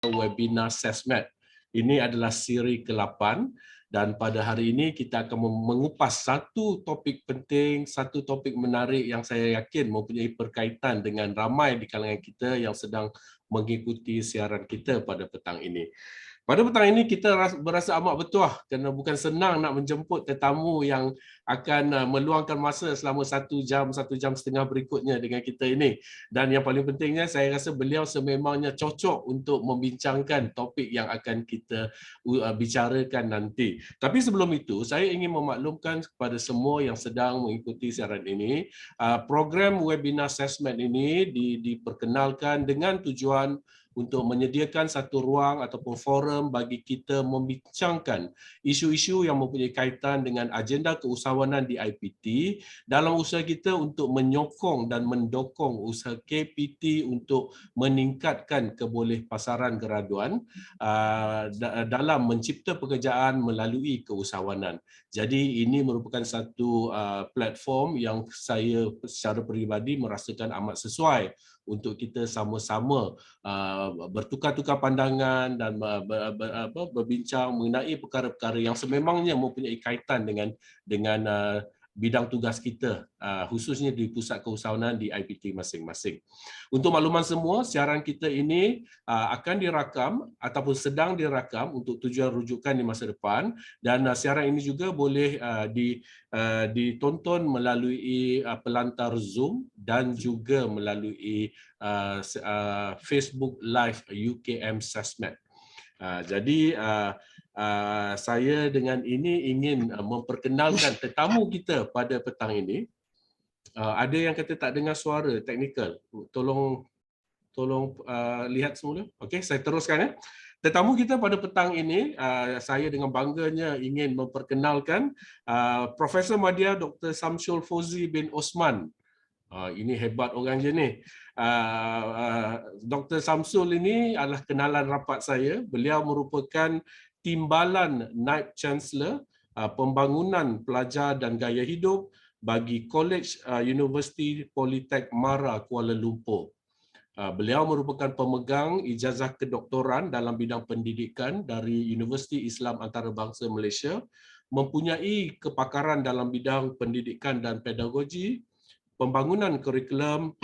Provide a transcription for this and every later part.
webinar SESMED. Ini adalah siri ke-8 dan pada hari ini kita akan mengupas satu topik penting, satu topik menarik yang saya yakin mempunyai berkaitan dengan ramai di kalangan kita yang sedang mengikuti siaran kita pada petang ini. Pada petang ini kita berasa amat bertuah kerana bukan senang nak menjemput tetamu yang akan meluangkan masa selama 1 jam setengah berikutnya dengan kita ini. Dan yang paling pentingnya saya rasa beliau sememangnya cocok untuk membincangkan topik yang akan kita bicarakan nanti. Tapi sebelum itu saya ingin memaklumkan kepada semua yang sedang mengikuti siaran ini, program webinar SESMED ini diperkenalkan dengan tujuan untuk menyediakan satu ruang ataupun forum bagi kita membincangkan isu-isu yang mempunyai kaitan dengan agenda keusahawanan di IPT dalam usaha kita untuk menyokong dan mendukung usaha KPT untuk meningkatkan kebolehpasaran graduan dalam mencipta pekerjaan melalui keusahawanan. Jadi ini merupakan satu platform yang saya secara peribadi merasakan amat sesuai untuk kita sama-sama bertukar-tukar pandangan dan berbincang mengenai perkara-perkara yang sememangnya mempunyai kaitan dengan bidang tugas kita, khususnya di pusat keusahawanan di IPT masing-masing. Untuk makluman semua, siaran kita ini akan dirakam ataupun sedang dirakam untuk tujuan rujukan di masa depan dan siaran ini juga boleh ditonton melalui pelantar Zoom dan juga melalui Facebook Live UKM SESMED. Jadi saya dengan ini ingin memperkenalkan tetamu kita pada petang ini. Ada yang kata tak dengar suara teknikal. Tolong lihat semula. Okey, saya teruskan ya. Tetamu kita pada petang ini, saya dengan bangganya ingin memperkenalkan Profesor Madya Dr. Samsul Fauzi bin Osman. Ini hebat orang je ni. Dr. Samsul ini adalah kenalan rapat saya. Beliau merupakan Timbalan Naib Chancellor Pembangunan Pelajar dan Gaya Hidup bagi College University Politek Mara Kuala Lumpur. Beliau merupakan pemegang ijazah kedoktoran dalam bidang pendidikan dari Universiti Islam Antarabangsa Malaysia, mempunyai kepakaran dalam bidang pendidikan dan pedagogi, pembangunan kurikulum,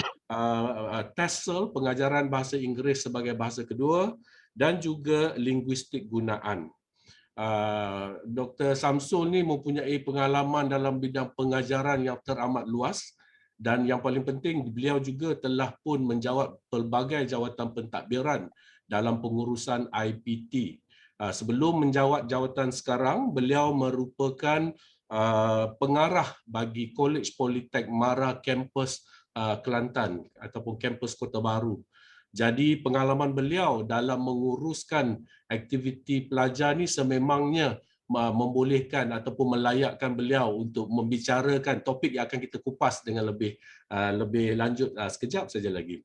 TESOL, pengajaran bahasa Inggeris sebagai bahasa kedua dan juga linguistik gunaan. Dr. Samsul ni mempunyai pengalaman dalam bidang pengajaran yang teramat luas dan yang paling penting beliau juga telah pun menjawat pelbagai jawatan pentadbiran dalam pengurusan IPT. Sebelum menjawat jawatan sekarang, beliau merupakan pengarah bagi College Politek Mara kampus Kelantan ataupun kampus Kota Baru. Jadi pengalaman beliau dalam menguruskan aktiviti pelajar ni sememangnya membolehkan ataupun melayakkan beliau untuk membicarakan topik yang akan kita kupas dengan lebih lanjut sekejap saja lagi.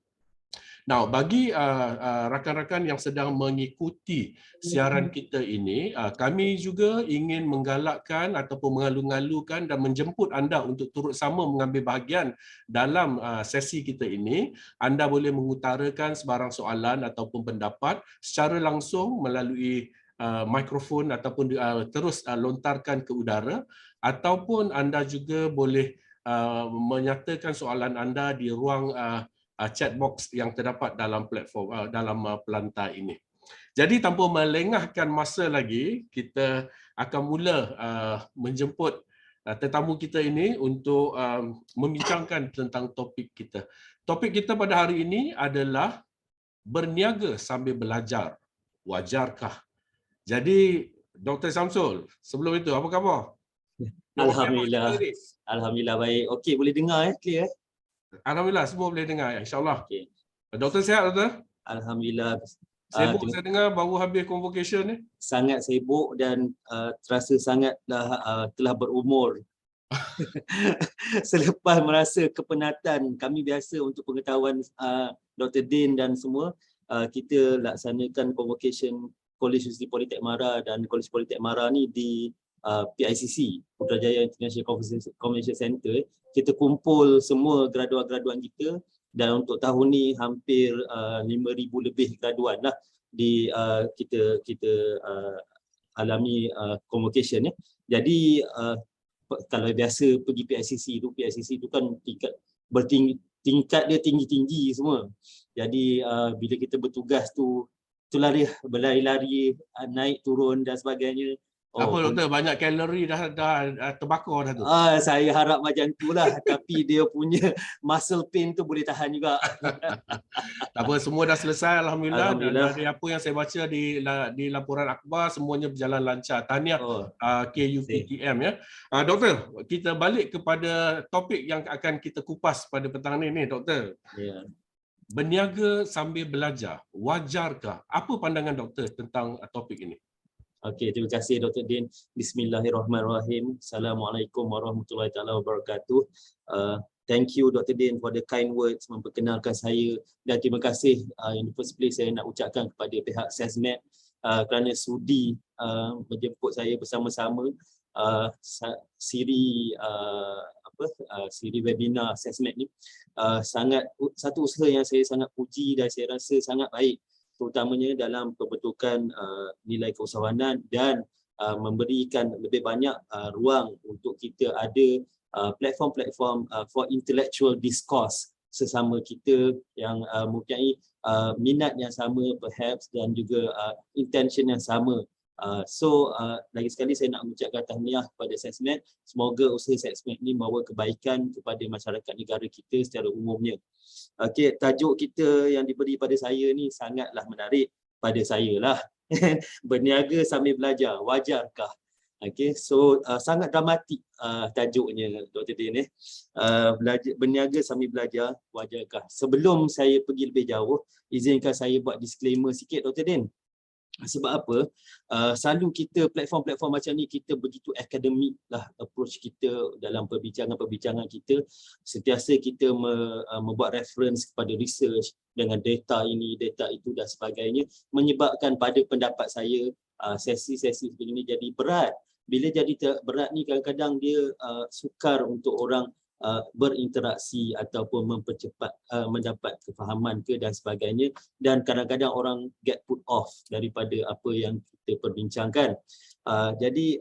Now, bagi rakan-rakan yang sedang mengikuti siaran kita ini, kami juga ingin menggalakkan ataupun mengalu-alukan dan menjemput anda untuk turut sama mengambil bahagian dalam sesi kita ini. Anda boleh mengutarakan sebarang soalan ataupun pendapat secara langsung melalui mikrofon ataupun terus lontarkan ke udara, ataupun anda juga boleh menyatakan soalan anda di ruang chat box yang terdapat dalam platform dalam pelantar ini. Jadi tanpa melengahkan masa lagi, kita akan mula menjemput tetamu kita ini untuk membincangkan tentang topik kita. Topik kita pada hari ini adalah berniaga sambil belajar. Wajarkah? Jadi Dr. Samsul, sebelum itu apa khabar? Alhamdulillah. Alhamdulillah baik. Okey, boleh dengar clear Alhamdulillah semua boleh dengar insya-Allah. Okey. Doktor sihat doktor? Alhamdulillah. Sibuk saya dengar baru habis convocation ni. Sangat sibuk dan terasa sangatlah telah berumur. Selepas merasa kepenatan kami biasa untuk pengetahuan Dr. Din dan semua, kita laksanakan convocation College University Politek Mara dan College Politek Mara ni di PICC, Putrajaya International Convention Center. Kita kumpul semua graduan-graduan kita dan untuk tahun ni hampir 5,000 lebih graduan lah. kita alami convocation ya. Jadi kalau biasa pergi PICC tu kan tingkat dia tinggi-tinggi semua. Jadi bila kita bertugas itulah dia berlari-lari, naik turun dan sebagainya. Apa doktor, banyak kalori dah terbakar dah tu. Saya harap macam itulah, tapi dia punya muscle pain tu boleh tahan juga. Tak apa, semua dah selesai alhamdulillah. Dan Alhamdulillah. dari apa yang saya baca di laporan akhbar, semuanya berjalan lancar. Tahniah KUPTM ya. Doktor, kita balik kepada topik yang akan kita kupas pada petang ni doktor. Ya. Berniaga sambil belajar, wajarkah? Apa pandangan doktor tentang topik ini? Okey, terima kasih Dr. Din. Bismillahirrahmanirrahim. Assalamualaikum warahmatullahi taala wabarakatuh. Thank you Dr. Din for the kind words memperkenalkan saya, dan terima kasih in the first place saya nak ucapkan kepada pihak SESMAD kerana sudi menjemput saya bersama-sama siri webinar SESMAD ni. Satu usaha yang saya sangat puji dan saya rasa sangat baik, terutamanya dalam pembentukan nilai keusahawanan dan memberikan lebih banyak ruang untuk kita ada platform-platform for intellectual discourse sesama kita yang mempunyai minat yang sama perhaps dan juga intention yang sama. Lagi sekali saya nak mengucapkan tahniah kepada SESMAD. Semoga usaha SESMAD ini membawa kebaikan kepada masyarakat negara kita secara umumnya. Okey, tajuk kita yang diberi pada saya ni sangatlah menarik pada saya lah. Berniaga sambil belajar, wajarkah? Okey, sangat dramatik tajuknya Dr. Din. Berniaga sambil belajar, wajarkah? Sebelum saya pergi lebih jauh, izinkan saya buat disclaimer sikit Dr. Din. Sebab apa? Selalu kita platform-platform macam ni kita begitu akademik lah approach kita dalam perbincangan kita. Sentiasa kita membuat reference kepada research dengan data ini, data itu dan sebagainya, menyebabkan pada pendapat saya sesi-sesi seperti ini jadi berat. Bila jadi berat ni kadang-kadang dia sukar untuk orang berinteraksi ataupun mempercepat mendapat kefahaman dan sebagainya, dan kadang-kadang orang get put off daripada apa yang kita perbincangkan. Jadi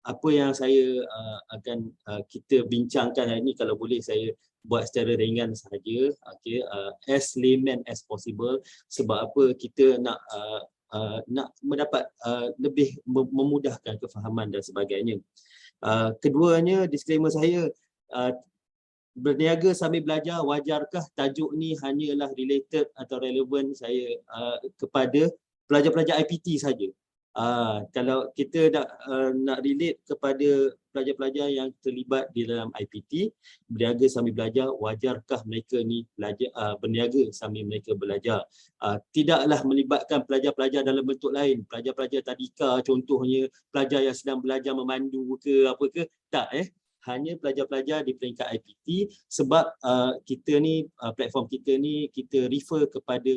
apa yang saya akan kita bincangkan hari ini, kalau boleh saya buat secara ringan sahaja, as layman as possible. Sebab apa? Kita nak mendapat lebih memudahkan kefahaman dan sebagainya. Keduanya, disclaimer saya, berniaga sambil belajar, wajarkah? Tajuk ni hanyalah related atau relevan saya kepada pelajar-pelajar IPT saja. Kalau kita nak relate kepada pelajar-pelajar yang terlibat di dalam IPT, berniaga sambil belajar, wajarkah mereka ni berniaga sambil mereka belajar? Tidaklah melibatkan pelajar-pelajar dalam bentuk lain, pelajar-pelajar tadika contohnya, pelajar yang sedang belajar memandu ke apa ke, tak hanya pelajar-pelajar di peringkat IPT. Sebab kita ni, platform kita ni, kita refer kepada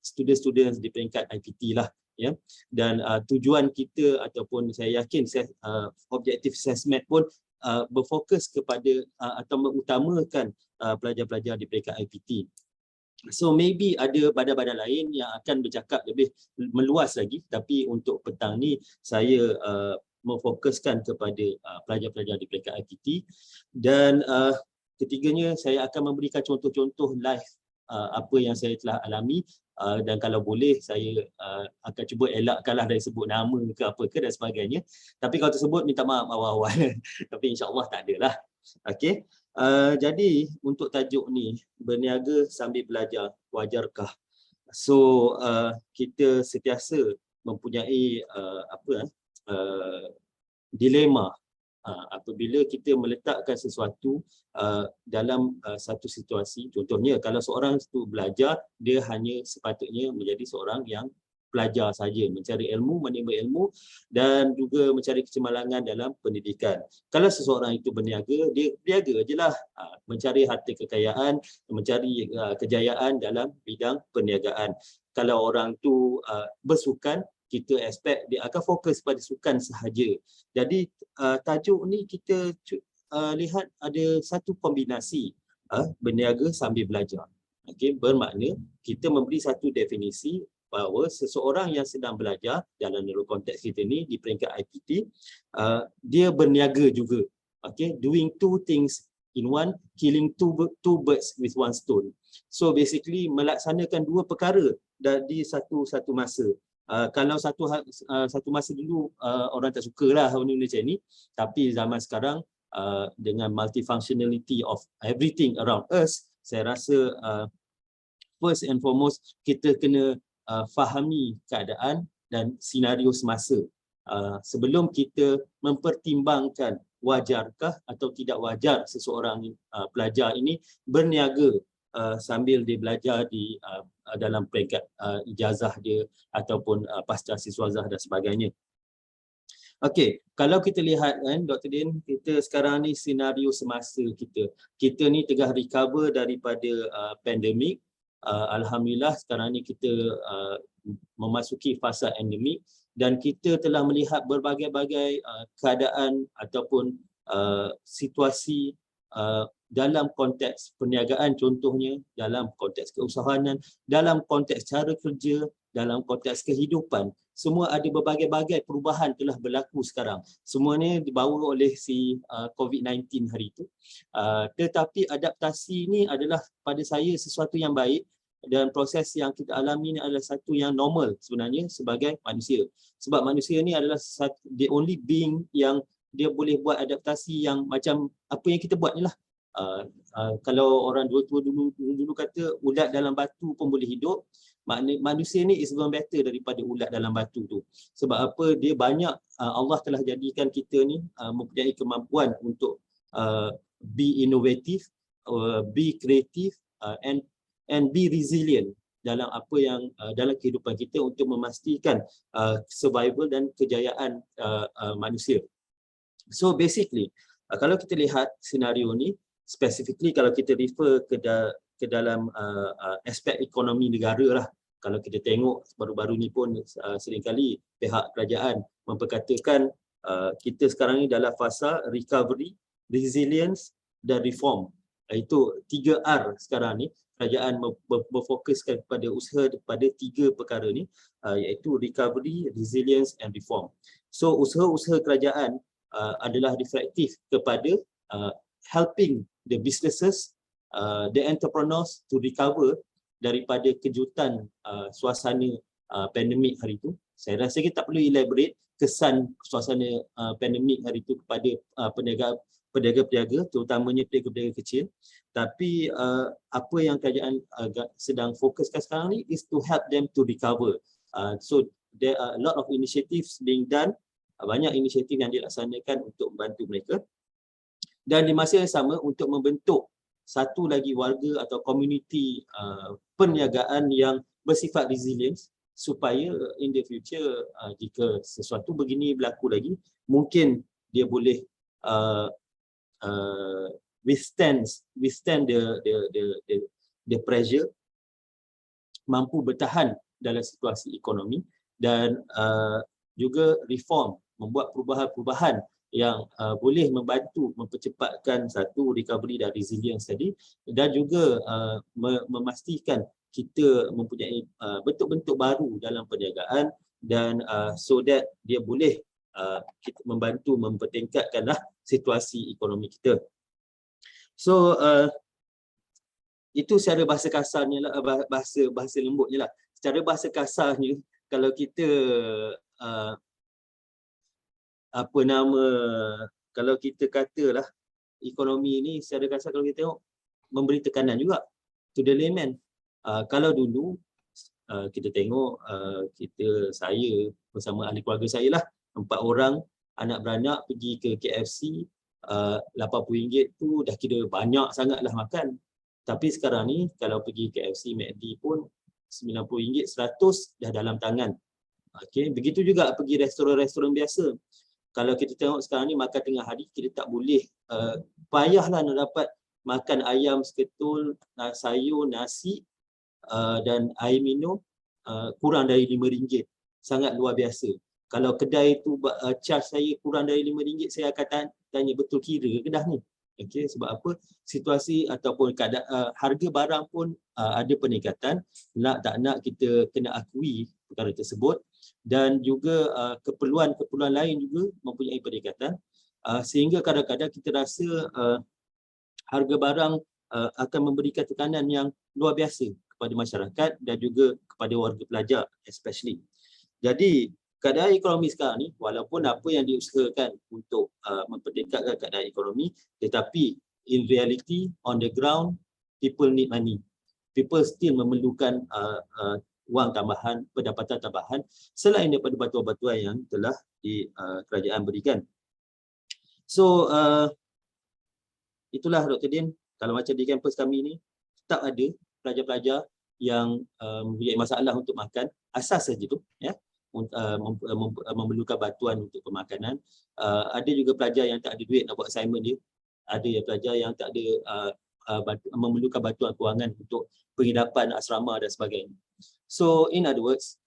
student-student di peringkat IPT lah. Ya, dan tujuan kita ataupun saya yakin objektif SESMAD pun berfokus kepada atau mengutamakan pelajar-pelajar di peringkat IPT. So maybe ada badan-badan lain yang akan bercakap lebih meluas lagi, tapi untuk petang ni saya memfokuskan kepada pelajar-pelajar di peringkat IPT. Dan ketiganya, saya akan memberikan contoh-contoh live apa yang saya telah alami. Dan kalau boleh saya akan cuba elakkanlah dari sebut nama ke apa ke dan sebagainya. Tapi kalau tersebut minta maaf awal-awal. Tapi insya-Allah tak adalah. Okey. Jadi untuk tajuk ni, berniaga sambil belajar, wajarkah? So kita sentiasa mempunyai dilema apabila kita meletakkan sesuatu dalam satu situasi. Contohnya kalau seorang itu belajar, dia hanya sepatutnya menjadi seorang yang pelajar saja, mencari ilmu, menimba ilmu dan juga mencari kecemerlangan dalam pendidikan. Kalau seseorang itu berniaga, dia berniaga je lah, mencari harta kekayaan, mencari kejayaan dalam bidang perniagaan. Kalau orang tu bersukan, kita expect dia akan fokus pada sukan sahaja. Jadi tajuk ni kita lihat ada satu kombinasi berniaga sambil belajar. Okey, bermakna kita memberi satu definisi bahawa seseorang yang sedang belajar dalam konteks kita ni di peringkat IPT, dia berniaga juga. Okay, doing two things in one, killing two birds with one stone. So basically melaksanakan dua perkara di satu masa. Kalau satu masa dulu orang tak sukalah benda macam ni, tapi zaman sekarang dengan multifunctionality of everything around us, saya rasa first and foremost kita kena fahami keadaan dan senario semasa sebelum kita mempertimbangkan wajarkah atau tidak wajar seseorang pelajar ini berniaga sambil dia belajar di dalam peringkat ijazah dia ataupun pasca siswazah dan sebagainya. Okey, kalau kita lihat kan Dr. Din, kita sekarang ni senario semasa kita ni tengah recover daripada pandemik. Alhamdulillah sekarang ni kita memasuki fasa endemik dan kita telah melihat berbagai-bagai keadaan ataupun situasi dalam konteks perniagaan contohnya, dalam konteks keusahawanan, dalam konteks cara kerja, dalam konteks kehidupan. Semua ada berbagai-bagai perubahan telah berlaku sekarang. Semuanya dibawa oleh si COVID-19 hari itu. Tetapi adaptasi ini adalah pada saya sesuatu yang baik dan proses yang kita alami ini adalah satu yang normal sebenarnya sebagai manusia. Sebab manusia ni adalah the only being yang dia boleh buat adaptasi yang macam apa yang kita buat ni lah. Kalau orang tua dulu kata ulat dalam batu pun boleh hidup, manusia ni is even better daripada ulat dalam batu tu. Sebab apa? Dia banyak Allah telah jadikan kita ni mempunyai kemampuan untuk be innovative, be creative and be resilient dalam apa yang dalam kehidupan kita untuk memastikan survival dan kejayaan manusia. So basically kalau kita lihat senario ni, specifically kalau kita refer ke dalam aspek ekonomi negara lah. Kalau kita tengok baru-baru ni pun seringkali pihak kerajaan memperkatakan kita sekarang ni dalam fasa recovery, resilience dan reform. Itu 3R sekarang ni. Kerajaan berfokuskan kepada usaha pada 3 perkara ni, iaitu recovery, resilience and reform. So usaha-usaha kerajaan adalah reflektif kepada helping the businesses, the entrepreneurs to recover daripada kejutan suasana pandemik hari itu. Saya rasa kita tak perlu elaborate kesan suasana pandemik hari itu kepada peniaga-peniaga, terutamanya peniaga-peniaga kecil. Tapi apa yang kerajaan sedang fokuskan sekarang ni is to help them to recover. So there are a lot of initiatives being done, banyak inisiatif yang dilaksanakan untuk membantu mereka. Dan di masa yang sama untuk membentuk satu lagi warga atau komuniti perniagaan yang bersifat resilient supaya in the future jika sesuatu begini berlaku lagi, mungkin dia boleh withstand the pressure, mampu bertahan dalam situasi ekonomi dan juga reform, membuat perubahan-perubahan yang boleh membantu mempercepatkan satu recovery dan resilience tadi, dan juga memastikan kita mempunyai bentuk-bentuk baru dalam perniagaan dan so that dia boleh kita membantu mempertingkatkanlah situasi ekonomi kita. So itu secara bahasa kasarnya lah, bahasa lembutnya lah. Secara bahasa kasarnya, kalau kita kalau kita katalah ekonomi ni secara kasar, kalau kita tengok memberi tekanan juga to the layman. Kalau dulu kita tengok saya bersama ahli keluarga saya lah, 4 orang anak beranak pergi ke KFC, RM80 tu dah kira banyak sangatlah makan. Tapi sekarang ni kalau pergi KFC, McD pun RM90, RM100 dah dalam tangan. Okey, begitu juga pergi restoran-restoran biasa. Kalau kita tengok sekarang ni makan tengah hari, kita tak boleh payahlah nak dapat makan ayam seketul, sayur, nasi dan air minum kurang dari RM5. Sangat luar biasa. Kalau kedai tu charge saya kurang dari RM5, saya akan tanya betul kira ke dah ni? Okey, sebab apa? Situasi ataupun keadaan harga barang pun ada peningkatan. Nak tak nak kita kena akui perkara tersebut, dan juga keperluan-keperluan lain juga mempunyai peningkatan, sehingga kadang-kadang kita rasa harga barang akan memberikan tekanan yang luar biasa kepada masyarakat dan juga kepada warga pelajar especially. Jadi keadaan ekonomi sekarang ni, walaupun apa yang diusahakan untuk mempertingkatkan keadaan ekonomi, tetapi in reality on the ground people need money. People still memerlukan wang tambahan, pendapatan tambahan selain daripada bantuan-bantuan yang telah di kerajaan berikan. So itulah Dr. Din, kalau macam di kampus kami ni tetap ada pelajar-pelajar yang mempunyai masalah untuk makan, asas saja tu ya. Memerlukan bantuan untuk pemakanan. Ada juga pelajar yang tak ada duit nak buat assignment dia. Ada pelajar yang tak ada memerlukan bantuan kewangan untuk penghidupan asrama dan sebagainya. So in other words,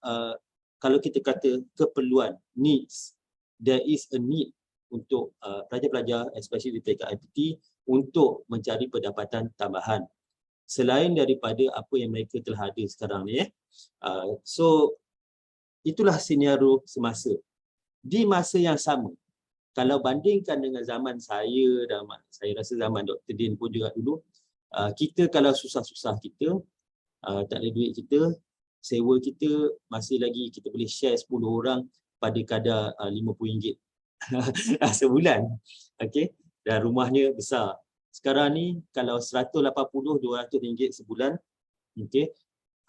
kalau kita kata keperluan, needs, there is a need untuk pelajar-pelajar especially di PKIPT untuk mencari pendapatan tambahan selain daripada apa yang mereka telah ada sekarang ni. So itulah senario semasa. Di masa yang sama, kalau bandingkan dengan zaman saya dan saya rasa zaman Dr. Din pun juga dulu, kita kalau susah-susah kita, tak ada duit kita, sewa kita masih lagi kita boleh share 10 orang pada kadar RM50 sebulan. Okey, dan rumahnya besar. Sekarang ni kalau RM180-200 sebulan, okey,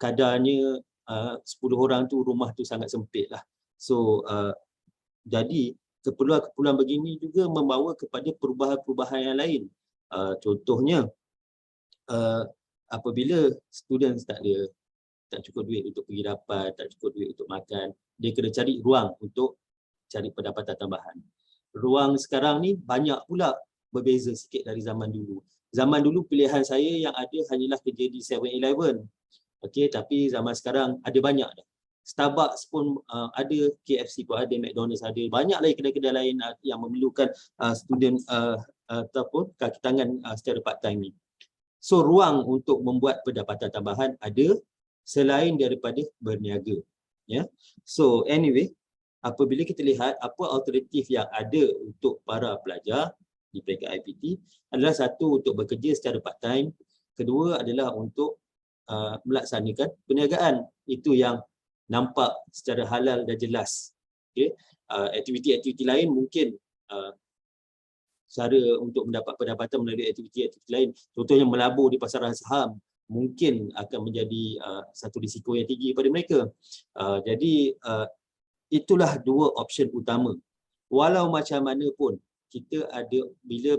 kadarnya 10 orang tu, rumah tu sangat sempit lah. So jadi keperluan-keperluan begini juga membawa kepada perubahan-perubahan yang lain. Contohnya apabila students tak cukup duit untuk penghidupan, tak cukup duit untuk makan, dia kena cari ruang untuk cari pendapatan tambahan. Ruang sekarang ni banyak pula berbeza sikit dari zaman dulu. Zaman dulu pilihan saya yang ada hanyalah kerja di 7-Eleven. Okey, tapi zaman sekarang ada banyak dah. Starbucks pun ada, KFC pun ada, McDonald's ada, banyak lagi kedai-kedai lain yang memerlukan student ataupun kaki tangan secara part time ni. So ruang untuk membuat pendapatan tambahan ada selain daripada berniaga. Ya. So anyway, apabila kita lihat apa alternatif yang ada untuk para pelajar di PKIPT adalah satu untuk bekerja secara part time, kedua adalah untuk melaksanakan perniagaan. Itu yang nampak secara halal dan jelas. Okay. Aktiviti-aktiviti lain mungkin cara untuk mendapat pendapatan melalui aktiviti-aktiviti lain, contohnya melabur di pasaran saham, mungkin akan menjadi satu risiko yang tinggi pada mereka. Jadi itulah dua option utama. Walau macam mana pun kita ada, bila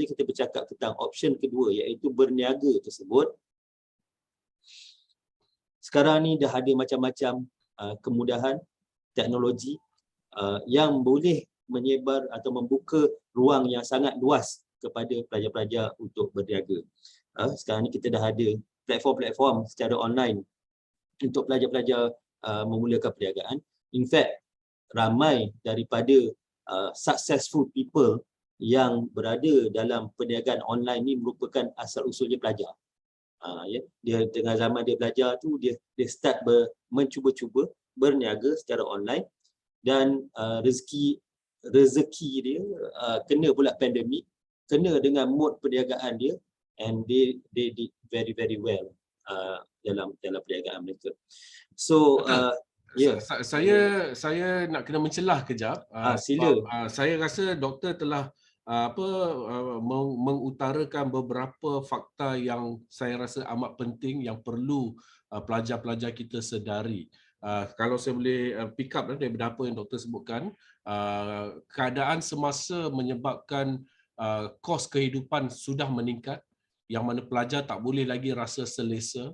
kita bercakap tentang option kedua iaitu berniaga tersebut, sekarang ni dah ada macam-macam kemudahan teknologi yang boleh menyebar atau membuka ruang yang sangat luas kepada pelajar-pelajar untuk berniaga. Sekarang ni kita dah ada platform-platform secara online untuk pelajar-pelajar memulakan perniagaan. In fact, ramai daripada successful people yang berada dalam perniagaan online ni merupakan asal-usulnya pelajar. Ya, dia tengah zaman dia belajar tu, dia start mencuba-cuba berniaga secara online, dan rezeki dia kena pula pandemik, kena dengan mood perniagaan dia, and they did very very well dalam perniagaan mereka. So saya nak kena mencelah kejap. Sila. Saya rasa doktor telah mengutarakan beberapa fakta yang saya rasa amat penting yang perlu pelajar-pelajar kita sedari. Kalau saya boleh pick up daripada apa yang doktor sebutkan, keadaan semasa menyebabkan kos kehidupan sudah meningkat, yang mana pelajar tak boleh lagi rasa selesa,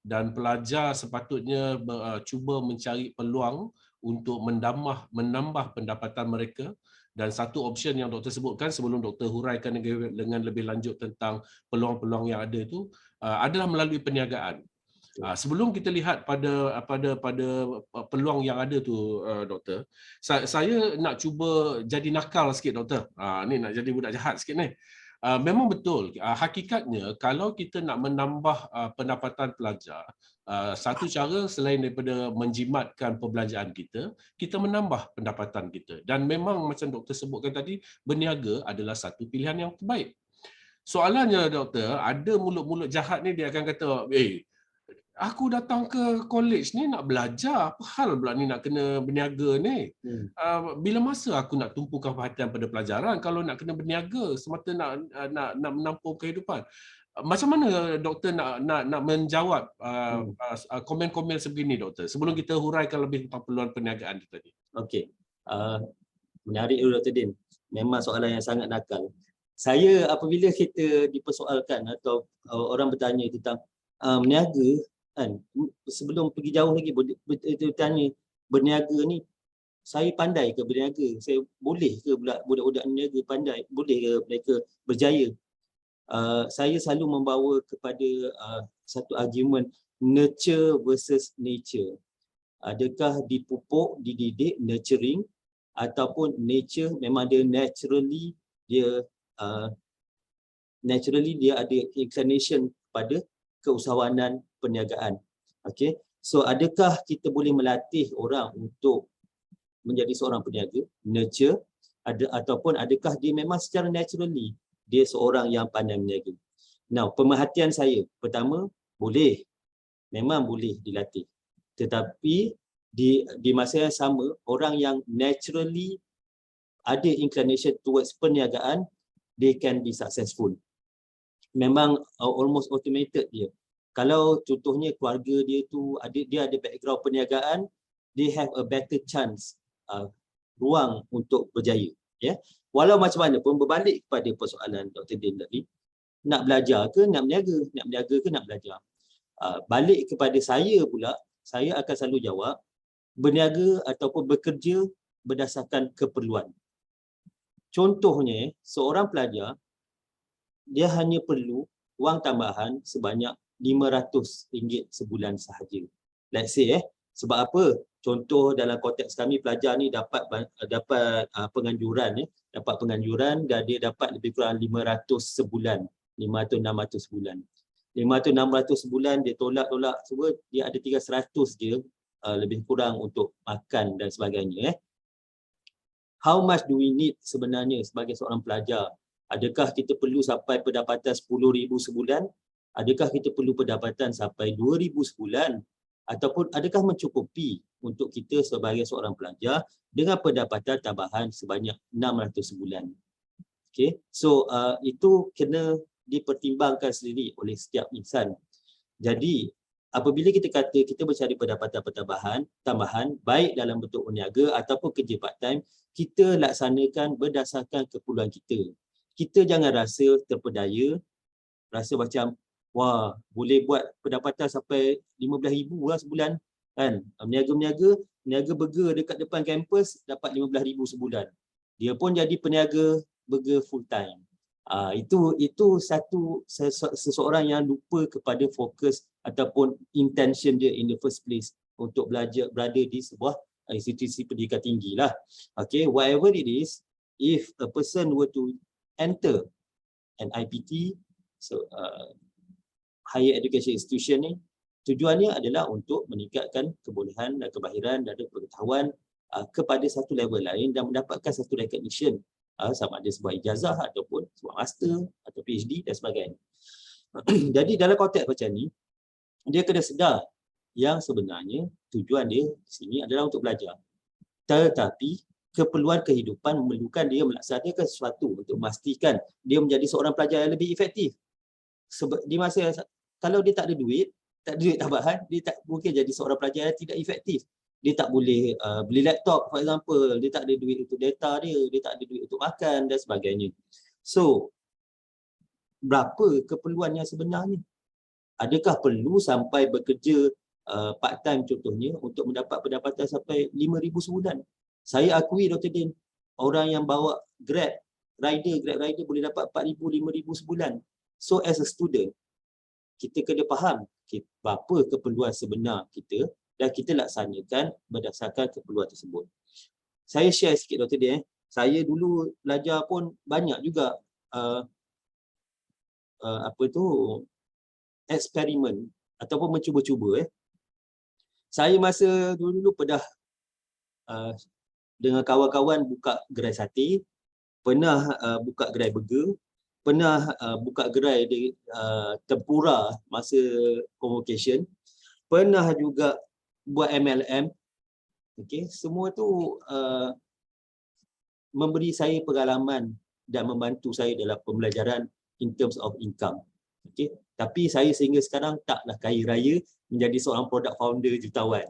dan pelajar sepatutnya cuba mencari peluang untuk menambah pendapatan mereka. Dan satu option yang doktor sebutkan sebelum doktor huraikan dengan lebih lanjut tentang peluang-peluang yang ada itu adalah melalui perniagaan. Sebelum kita lihat pada peluang yang ada tu, doktor, saya nak cuba jadi nakal sikit, doktor. Ni nak jadi budak jahat sikit ni. Memang betul. Hakikatnya kalau kita nak menambah pendapatan pelajar, satu cara selain daripada menjimatkan perbelanjaan kita menambah pendapatan kita. Dan memang macam doktor sebutkan tadi, berniaga adalah satu pilihan yang terbaik. Soalannya doktor, ada mulut-mulut jahat ni dia akan kata, aku datang ke college ni nak belajar, apa hal pula ni nak kena berniaga ni? Bila masa aku nak tumpukan perhatian pada pelajaran kalau nak kena berniaga semata nak menampung kehidupan? Macam mana doktor nak menjawab komen-komen sebegini doktor? Sebelum kita huraikan lebih tentang peluang perniagaan itu tadi. Okey. Menarik dulu Dr. Din. Memang soalan yang sangat nakal. Saya apabila kita dipersoalkan atau orang bertanya tentang berniaga kan, sebelum pergi jauh lagi bertanya berniaga ni saya pandai ke berniaga? Saya boleh ke budak-budak berniaga pandai? Boleh ke mereka berjaya? Saya selalu membawa kepada satu argument nurture versus nature. Adakah dipupuk, dididik, nurturing, ataupun nature memang dia naturally dia ada inclination pada keusahawanan perniagaan. Okey. So adakah kita boleh melatih orang untuk menjadi seorang peniaga, nurture, ataupun adakah dia memang secara naturally dia seorang yang pandai berniaga? Now, pemerhatian saya pertama, boleh, memang boleh dilatih. Tetapi di masa yang sama, orang yang naturally ada inclination towards perniagaan, they can be successful. Memang almost automated dia. Kalau contohnya keluarga dia tu dia ada background perniagaan, they have a better chance ruang untuk berjaya. Ya. Walau macam mana pun berbalik kepada persoalan Dr. Din tadi, nak belajar ke nak berniaga? Nak berniaga ke nak belajar? Balik kepada saya pula, saya akan selalu jawab, berniaga ataupun bekerja berdasarkan keperluan. Contohnya, seorang pelajar, dia hanya perlu wang tambahan sebanyak RM500 sebulan sahaja. Let's say sebab apa? Contoh dalam konteks kami pelajar ni dapat penganjuran dapat penganjuran dan dia dapat lebih kurang 500 sebulan, 500-600 sebulan. 500-600 sebulan dia tolak semua, dia ada 300 je lebih kurang untuk makan dan sebagainya. How much do we need sebenarnya sebagai seorang pelajar? Adakah kita perlu sampai pendapatan 10,000 sebulan? Adakah kita perlu pendapatan sampai 2,000 sebulan? Ataupun adakah mencukupi untuk kita sebagai seorang pelajar dengan pendapatan tambahan sebanyak 600 sebulan? Okay, so itu kena dipertimbangkan sendiri oleh setiap insan. Jadi apabila kita kata kita mencari pendapatan tambahan baik dalam bentuk berniaga ataupun kerja part time, kita laksanakan berdasarkan keperluan kita. Kita jangan rasa terpedaya, rasa macam wah, boleh buat pendapatan sampai 15,000 lah sebulan kan. Peniaga burger dekat depan kampus dapat 15,000 sebulan. Dia pun jadi peniaga burger full time. Itu seseorang yang lupa kepada fokus ataupun intention dia in the first place untuk belajar berada di sebuah institusi pendidikan tinggi lah. Okay, whatever it is, if a person were to enter an IPT, so higher education institution ni, tujuannya adalah untuk meningkatkan kebolehan dan kemahiran dan pengetahuan kepada satu level lain dan mendapatkan satu recognition, sama ada sebuah ijazah ataupun sebuah master atau PhD dan sebagainya. Jadi dalam konteks macam ni, dia kena sedar yang sebenarnya tujuan dia di sini adalah untuk belajar. Tetapi keperluan kehidupan memerlukan dia melaksanakan sesuatu untuk memastikan dia menjadi seorang pelajar yang lebih efektif. Di masa kalau dia tak ada duit tambahan, dia tak mungkin jadi seorang pelajar yang tidak efektif. Dia tak boleh beli laptop for example, dia tak ada duit untuk data dia tak ada duit untuk makan dan sebagainya. So, berapa keperluan yang sebenarnya? Adakah perlu sampai bekerja part time contohnya untuk mendapat pendapatan sampai 5,000 sebulan? Saya akui Dr. Din, orang yang bawa Grab rider boleh dapat 4,000, 5,000 sebulan. So as a student, kita kena faham berapa keperluan sebenar kita dan kita laksanakan berdasarkan keperluan tersebut. Saya share sikit Dr. Din. Saya dulu belajar pun banyak juga eksperimen ataupun mencuba-cuba. Saya masa dulu pernah dengan kawan-kawan buka gerai sate, pernah buka gerai burger, pernah buka gerai tempura masa convocation, pernah juga buat MLM. Okey, semua tu memberi saya pengalaman dan membantu saya dalam pembelajaran in terms of income. Okey, tapi saya sehingga sekarang taklah kaya raya menjadi seorang product founder jutawan.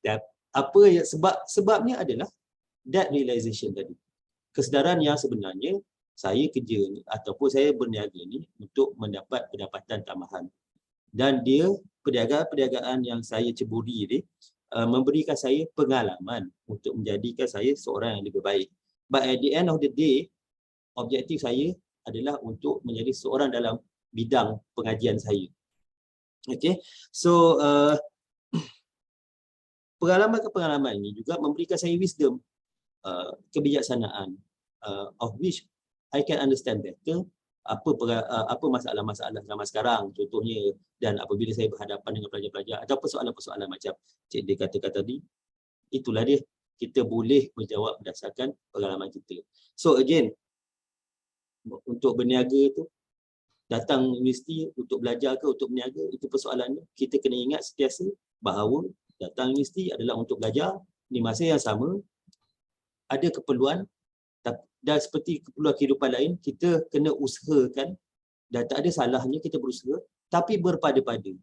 Dan apa yang sebabnya adalah that realization tadi. Kesedaran yang sebenarnya saya kerja ni ataupun saya berniaga ni untuk mendapat pendapatan tambahan. Dan dia perniagaan yang saya ceburi ni memberikan saya pengalaman untuk menjadikan saya seorang yang lebih baik. But at the end of the day, objektif saya adalah untuk menjadi seorang dalam bidang pengajian saya. Okay, so pengalaman ini juga memberikan saya wisdom, kebijaksanaan, of which I can understand better apa masalah-masalah zaman sekarang contohnya, dan apabila saya berhadapan dengan pelajar-pelajar atau persoalan-persoalan macam Cik Din katakan tadi, itulah dia, kita boleh menjawab berdasarkan pengalaman kita. So again, untuk berniaga tu, datang universiti untuk belajar ke untuk berniaga, itu persoalannya. Kita kena ingat sentiasa bahawa datang universiti adalah untuk belajar, di masa yang sama ada keperluan, dan seperti keperluan kehidupan lain, kita kena usahakan, dan tak ada salahnya kita berusaha, tapi berpada-pada.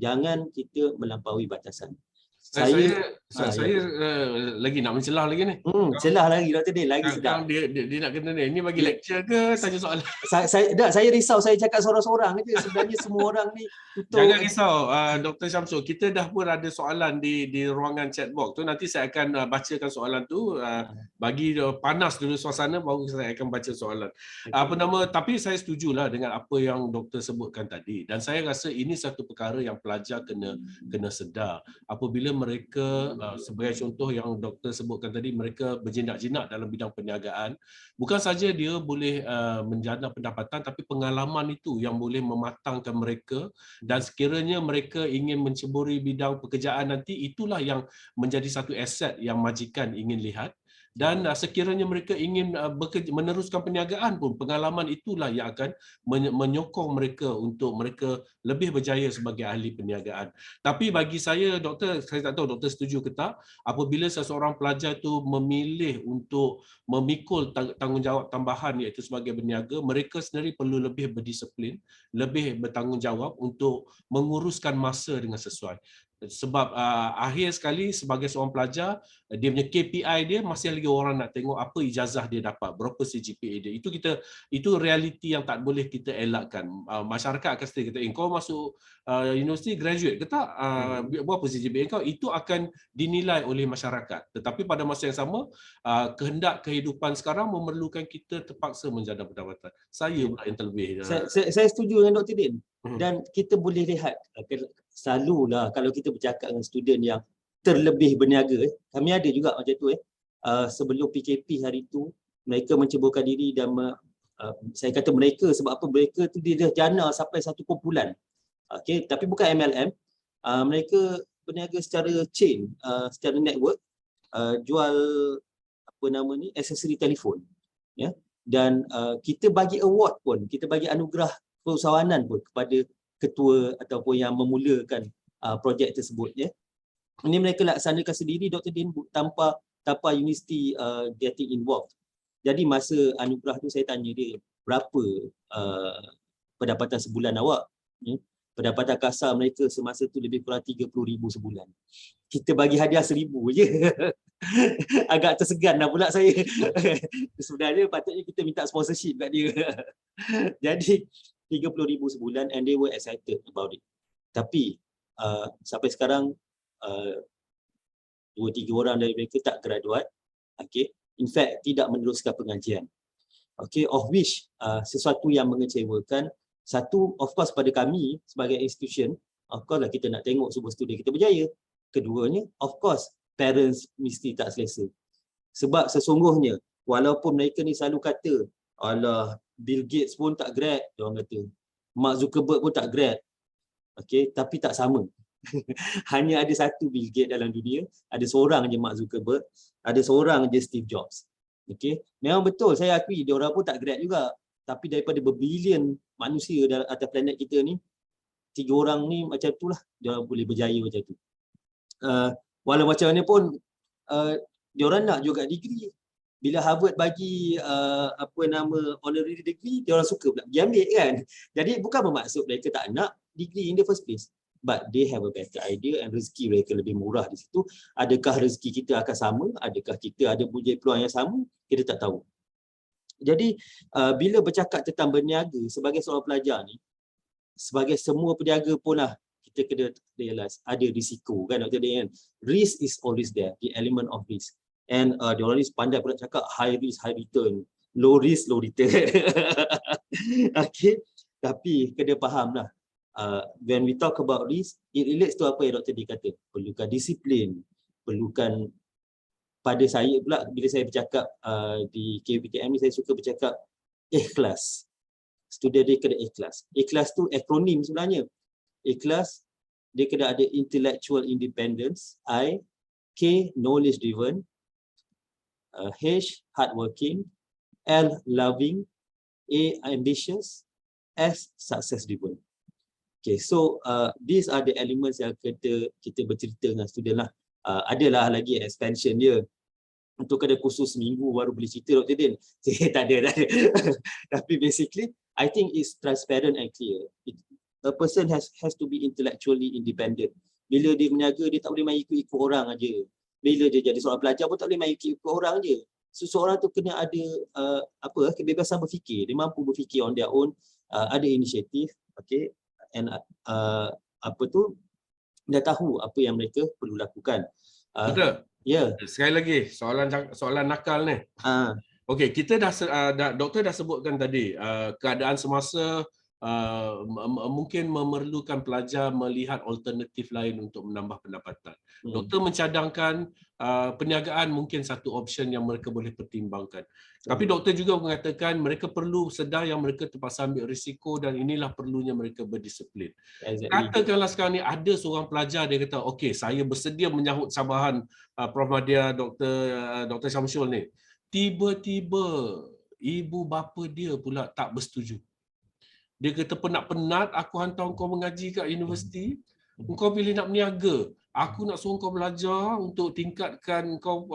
Jangan kita melampaui batasan. Saya lagi nak mencelah lagi ni. Celah lagi Dr. Din, lagi sedap. Dia nak kena ni. Ini bagi lecture ke tanya soalan? Saya risau saya cakap seorang-seorang je. Sebenarnya semua orang ni tutup. Jangan risau Dr. Syamsul. Kita dah pun ada soalan di ruangan chat box tu. Nanti saya akan bacakan soalan tu. Bagi panas dulu suasana baru saya akan baca soalan. Tapi saya setujulah dengan apa yang doktor sebutkan tadi. Dan saya rasa ini satu perkara yang pelajar kena sedar. Apabila mereka, sebagai contoh yang doktor sebutkan tadi, mereka berjinak-jinak dalam bidang perniagaan, bukan saja dia boleh menjana pendapatan, tapi pengalaman itu yang boleh mematangkan mereka, dan sekiranya mereka ingin menceburi bidang pekerjaan nanti, itulah yang menjadi satu aset yang majikan ingin lihat. Dan sekiranya mereka ingin meneruskan perniagaan pun, pengalaman itulah yang akan menyokong mereka untuk mereka lebih berjaya sebagai ahli perniagaan. Tapi bagi saya, doktor, saya tak tahu doktor setuju ke tak, apabila seseorang pelajar itu memilih untuk memikul tanggungjawab tambahan iaitu sebagai berniaga, mereka sendiri perlu lebih berdisiplin, lebih bertanggungjawab untuk menguruskan masa dengan sesuai. Sebab akhir sekali sebagai seorang pelajar, dia punya KPI dia masih lagi orang nak tengok apa ijazah dia dapat, berapa CGPA dia. Itu realiti yang tak boleh kita elakkan. Masyarakat akan sendiri kata, kau masuk universiti graduate ke tak? Berapa CGPA kau? Itu akan dinilai oleh masyarakat. Tetapi pada masa yang sama, kehendak kehidupan sekarang memerlukan kita terpaksa menjana pendapatan. Saya pula yang terlebih. Saya setuju dengan Dr. Din. Dan kita boleh lihat, selalulah kalau kita bercakap dengan student yang terlebih berniaga, kami ada juga macam tu, sebelum PKP hari tu, mereka menceburkan diri dan saya kata mereka sebab apa, mereka tu dia dah jana sampai satu kumpulan. Okay, tapi bukan MLM, mereka berniaga secara chain, secara network, jual aksesori telefon, ya. Dan kita bagi award pun, kita bagi anugerah keusahawanan pun kepada ketua ataupun yang memulakan projek tersebut, ya. Ini mereka laksanakan sendiri, Dr. Din, tanpa universiti getting involved. Jadi masa anugerah tu saya tanya dia, berapa pendapatan sebulan awak? Pendapatan kasar mereka semasa tu lebih kurang 30,000 sebulan. Kita bagi hadiah 1,000 je. Agak tersegan dah pula saya. Sebenarnya patutnya kita minta sponsorship kat dia. Jadi 30,000 sebulan, and they were excited about it. Tapi sampai sekarang 2-3 orang dari mereka tak graduate. Okay. In fact, tidak meneruskan pengajian. Okay, of which sesuatu yang mengecewakan. Satu, of course pada kami sebagai institution, of course lah kita nak tengok semua student kita berjaya. Keduanya, of course, parents mesti tak selesa. Sebab sesungguhnya, walaupun mereka ni selalu kata, alah, Bill Gates pun tak grad, diorang kata. Mark Zuckerberg pun tak grad. Okey, tapi tak sama. Hanya ada satu Bill Gates dalam dunia, ada seorang je Mark Zuckerberg, ada seorang je Steve Jobs. Okey, memang betul, saya akui diorang pun tak grad juga. Tapi daripada berbilion manusia atas planet kita ni, 3 orang ni macam itulah diorang boleh berjaya macam tu. Walau macam mana pun diorang nak juga degree. Bila Harvard bagi honorary degree, diorang suka pula pergi ambil kan. Jadi bukan bermaksud mereka tak nak degree in the first place, but they have a better idea and rezeki mereka lebih murah di situ. Adakah rezeki kita akan sama? Adakah kita ada punya peluang yang sama? Kita tak tahu. Jadi bila bercakap tentang berniaga sebagai seorang pelajar ni, sebagai semua peniaga pun lah, kita kena realize ada risiko kan Dr. Dan. Risk is always there, the element of risk. And diorang ni pandai pula cakap high risk, high return. Low risk, low return. Okay. Tapi kena faham lah. When we talk about risk, it relates to apa yang Dr. D kata. Perlukan disiplin. Perlukan, pada saya pula, bila saya bercakap di KUPTM ni, saya suka bercakap ikhlas. Student dia kena ikhlas. Ikhlas tu akronim sebenarnya. Ikhlas, dia kena ada intellectual independence. I, K, knowledge driven. H, hardworking. L, loving. A, ambitious. S, success driven. Okay, so these are the elements yang kita bercerita dengan student lah. Adalah lagi expansion dia. Untuk ada kursus seminggu baru boleh cerita Dr. Din. Tak ada. Tapi basically, I think it's transparent and clear. A person has to be intellectually independent. Bila dia berniaga, dia tak boleh main ikut-ikut orang aja. Bila dia jadi seorang pelajar pun tak boleh main ikut-ikut orang je. Seseorang tu kena ada kebebasan berfikir. Dia mampu berfikir on their own, ada inisiatif, okay, and dia tahu apa yang mereka perlu lakukan. Betul. Ya. Sekali lagi soalan nakal ni. Okey, kita doktor dah sebutkan tadi keadaan semasa mungkin memerlukan pelajar melihat alternatif lain untuk menambah pendapatan. Doktor mencadangkan perniagaan mungkin satu option yang mereka boleh pertimbangkan. Tapi doktor juga mengatakan mereka perlu sedar yang mereka terpaksa ambil risiko dan inilah perlunya mereka berdisiplin. Katakanlah sekarang ni ada seorang pelajar dia kata, okey, saya bersedia menyahut cabaran Prof. Madya, Dr. Syamsul ni. Tiba-tiba ibu bapa dia pula tak bersetuju. Dia kata penat-penat aku hantar kau mengaji kat universiti, kau pilih nak berniaga. Aku nak suruh kau belajar untuk tingkatkan kau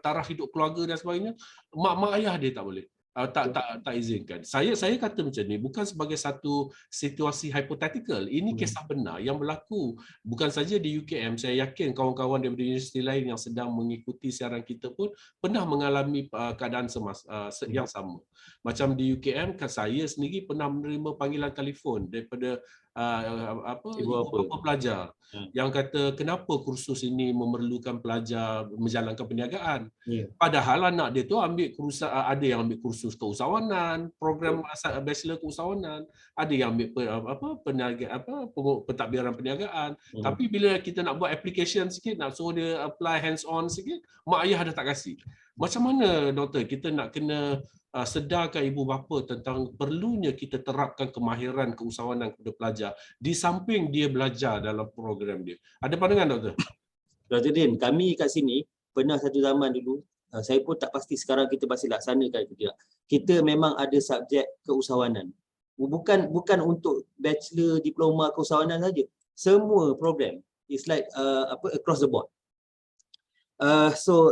taraf hidup keluarga dan sebagainya. Mak ayah dia tak boleh. Tak izinkan. Saya kata macam ni bukan sebagai satu situasi hypothetical. Ini kisah benar yang berlaku bukan saja di UKM. Saya yakin kawan-kawan daripada universiti lain yang sedang mengikuti siaran kita pun pernah mengalami keadaan yang sama. Macam di UKM, saya sendiri pernah menerima panggilan telefon daripada ibu bapa pelajar yang kata kenapa kursus ini memerlukan pelajar menjalankan perniagaan. Padahal anak dia tu ambil kursus, ada yang ambil kursus keusahawanan, program bachelor keusahawanan, ada yang ambil pentadbiran perniagaan. Tapi bila kita nak buat application sikit, nak suruh dia apply hands on sikit, mak ayah dah tak kasih. Macam mana doktor kita nak kena sedarkan ibu bapa tentang perlunya kita terapkan kemahiran keusahawanan kepada pelajar di samping dia belajar dalam program dia. Ada pandangan doktor? Dr. Din, kami kat sini pernah satu zaman dulu, saya pun tak pasti sekarang kita masih laksanakan atau tidak. Kita memang ada subjek keusahawanan. Bukan untuk bachelor, diploma keusahawanan saja. Semua program is like across the board.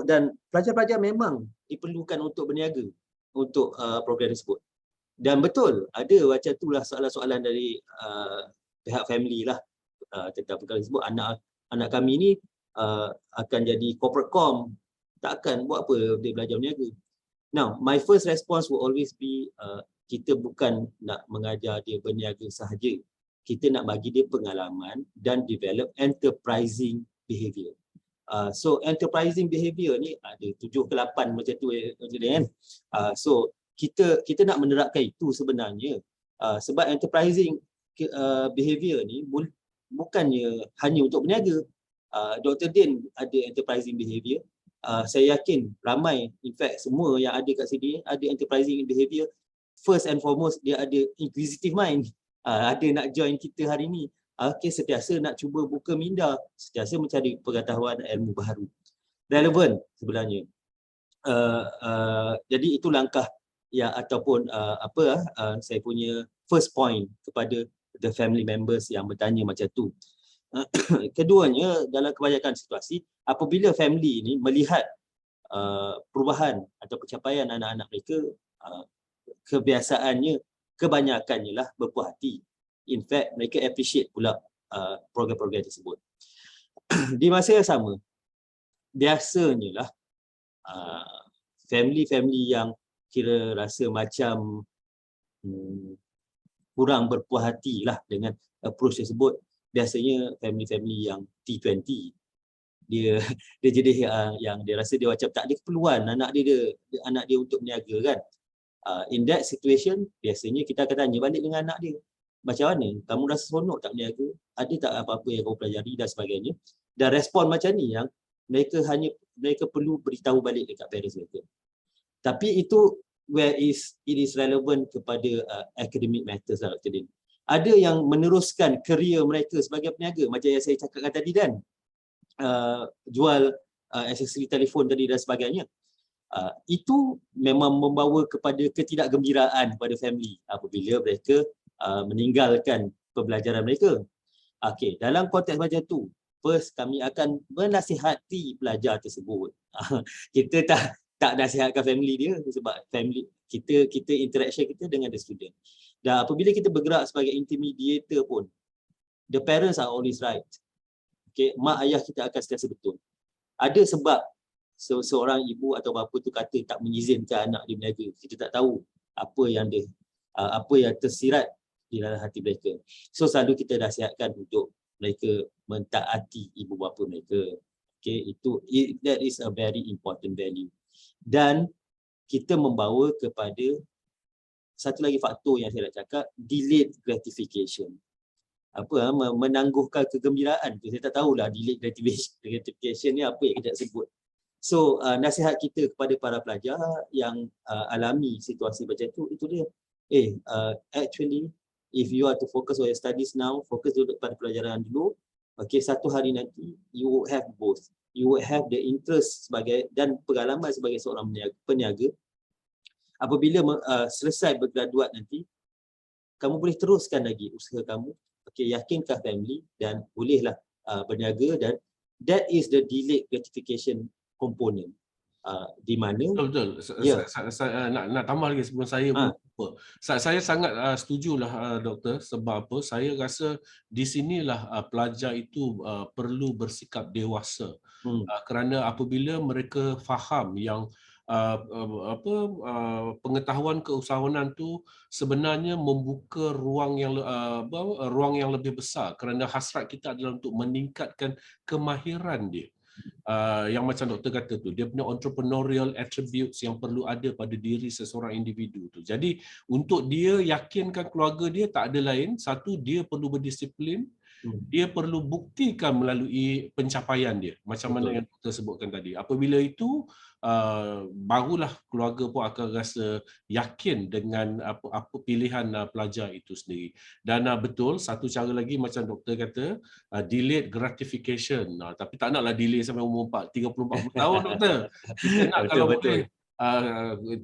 Dan pelajar-pelajar memang diperlukan untuk berniaga untuk program tersebut. Dan betul, ada macam itulah soalan-soalan dari pihak family lah tentang perkara tersebut. Anak kami ni akan jadi corporate com, takkan buat apa dia belajar berniaga. Now, my first response will always be kita bukan nak mengajar dia berniaga sahaja. Kita nak bagi dia pengalaman dan develop enterprising behavior. So enterprising behavior ni ada 7 ke 8 macam tu kan. So kita nak menerapkan itu sebenarnya sebab enterprising behavior ni bukannya hanya untuk berniaga. Dr. Din ada enterprising behavior. Saya yakin ramai, in fact semua yang ada kat sini ada enterprising behavior first and foremost dia ada inquisitive mind, ada nak join kita hari ni, sentiasa nak cuba buka minda, sentiasa mencari pengetahuan ilmu baru, relevan sebenarnya. Jadi itu langkah ya ataupun saya punya first point kepada the family members yang bertanya macam tu. Keduanya, dalam kebanyakan situasi apabila family ini melihat perubahan atau pencapaian anak-anak mereka, kebanyakannya lah berpuas hati. In fact, mereka appreciate pula program-program tersebut. Di masa yang sama, biasanya lah family-family yang kira rasa macam kurang berpuas hati lah dengan approach tersebut, biasanya family-family yang T20. Dia jadi yang dia rasa dia macam tak ada keperluan anak dia untuk berniaga kan. In that situation, biasanya kita akan tanya balik dengan anak dia, macam mana? Kamu rasa seronok tak berniaga? Ada tak apa-apa yang kamu pelajari dan sebagainya? Dan respon macam ni yang mereka perlu beritahu balik dekat parents mereka. Tapi itu it is relevant kepada academic matters lah, Dr. Din. Ada yang meneruskan kerjaya mereka sebagai peniaga, macam yang saya cakapkan tadi dan jual aksesori telefon tadi dan sebagainya. Itu memang membawa kepada ketidakgembiraan pada family apabila mereka meninggalkan pembelajaran mereka. Okey, dalam konteks macam tu, first kami akan menasihati pelajar tersebut. Kita tak nasihatkan family dia sebab family kita interaction kita dengan the student. Dan apabila kita bergerak sebagai intermediator pun, the parents are always right. Okay, mak ayah kita akan sentiasa betul. Ada sebab seorang ibu atau bapa tu kata tak mengizinkan anak dia berniaga. Kita tak tahu apa yang tersirat di dalam hati mereka. So selalu kita nasihatkan untuk mereka mentaati ibu bapa mereka. Okay, that is a very important value. Dan kita membawa kepada satu lagi faktor yang saya nak cakap, delayed gratification. Menangguhkan kegembiraan tu. Saya tak tahulah delayed gratification ni apa yang kita sebut. So nasihat kita kepada para pelajar yang alami situasi macam tu, itu dia. Actually if you are to focus on your studies now, fokus dulu pada pelajaran dulu. Okay, satu hari nanti you will have both. You will have the interest dan pengalaman sebagai seorang peniaga. Apabila selesai bergraduat nanti, kamu boleh teruskan lagi usaha kamu. Okay, yakinkah family dan bolehlah berniaga, dan that is the delayed gratification component. Di mana betul. Saya nak tambah lagi sebelum saya lupa. Saya sangat setujulah doktor, sebab apa? Saya rasa di sinilah pelajar itu perlu bersikap dewasa. Kerana apabila mereka faham yang pengetahuan keusahawanan tu sebenarnya membuka ruang yang lebih besar, kerana hasrat kita adalah untuk meningkatkan kemahiran dia. Yang macam doktor kata tu, dia punya entrepreneurial attributes yang perlu ada pada diri seseorang individu tu. Jadi untuk dia yakinkan keluarga dia, tak ada lain, satu, dia perlu berdisiplin. Dia perlu buktikan melalui pencapaian dia, macam mana yang doktor sebutkan tadi. Apabila itu, barulah keluarga pun akan rasa yakin dengan apa pilihan pelajar itu sendiri. Dan betul, satu cara lagi macam doktor kata, delayed gratification. Tapi tak naklah delay sampai umur 30-40 tahun doktor. Kita nak kalau boleh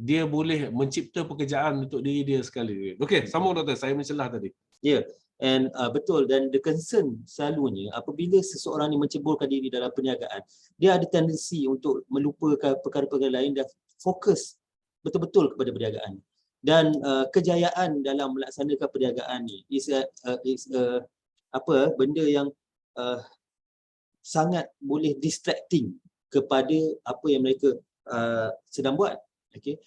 dia boleh mencipta pekerjaan untuk diri dia sekali. Okey, sambung doktor, saya mencelah tadi. Ya. And betul, dan the concern selalunya apabila seseorang ni menceburkan diri dalam perniagaan, dia ada tendensi untuk melupakan perkara-perkara lain dan fokus betul-betul kepada perniagaan. Dan kejayaan dalam melaksanakan perniagaan ni is benda yang sangat boleh distracting kepada apa yang mereka sedang buat. Okay.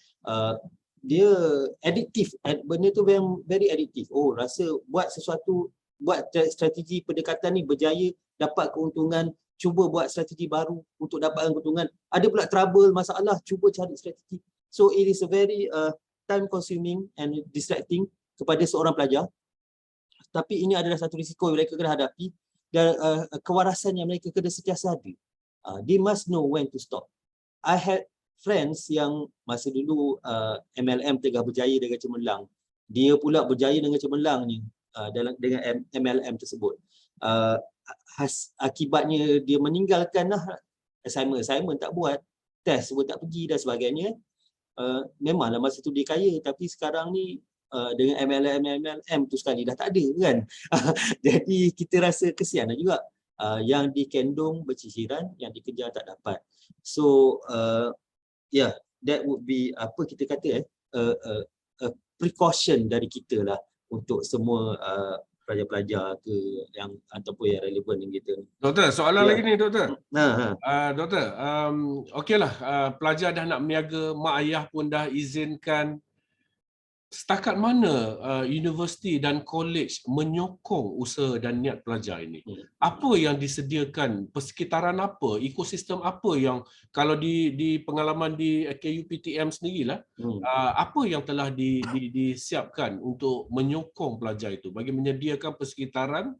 Dia addiktif, benda tu very addiktif. Rasa buat sesuatu, buat strategi pendekatan ni berjaya, dapat keuntungan, cuba buat strategi baru untuk dapatkan keuntungan, ada pula trouble, masalah, cuba cari strategi. So it is a very time consuming and distracting kepada seorang pelajar. Tapi ini adalah satu risiko yang mereka kena hadapi, dan kewarasan yang mereka kena sentiasa ada. They must know when to stop. I had friends yang masa dulu MLM tengah berjaya dengan cemerlang. Dia pula berjaya dengan cemerlangnya dengan MLM tersebut. Akibatnya dia meninggalkanlah assignment tak buat, test pun tak pergi dan sebagainya. Memanglah masa tu dia kaya, tapi sekarang ni dengan MLM tu sekali dah tak ada kan. Jadi kita rasa kesian juga. Yang dikendong berciciran, yang dikejar tak dapat. So yeah, that would be apa kita kata precaution dari kita lah untuk semua pelajar-pelajar ke yang ataupun yang relevan dengan kita. Doktor, soalan lagi ni doktor. Doktor, okeylah, pelajar dah nak berniaga, mak ayah pun dah izinkan. Setakat mana universiti dan kolej menyokong usaha dan niat pelajar ini? Apa yang disediakan, persekitaran apa, ekosistem apa yang kalau di pengalaman di KUPTM sendirilah, apa yang telah disiapkan untuk menyokong pelajar itu bagi menyediakan persekitaran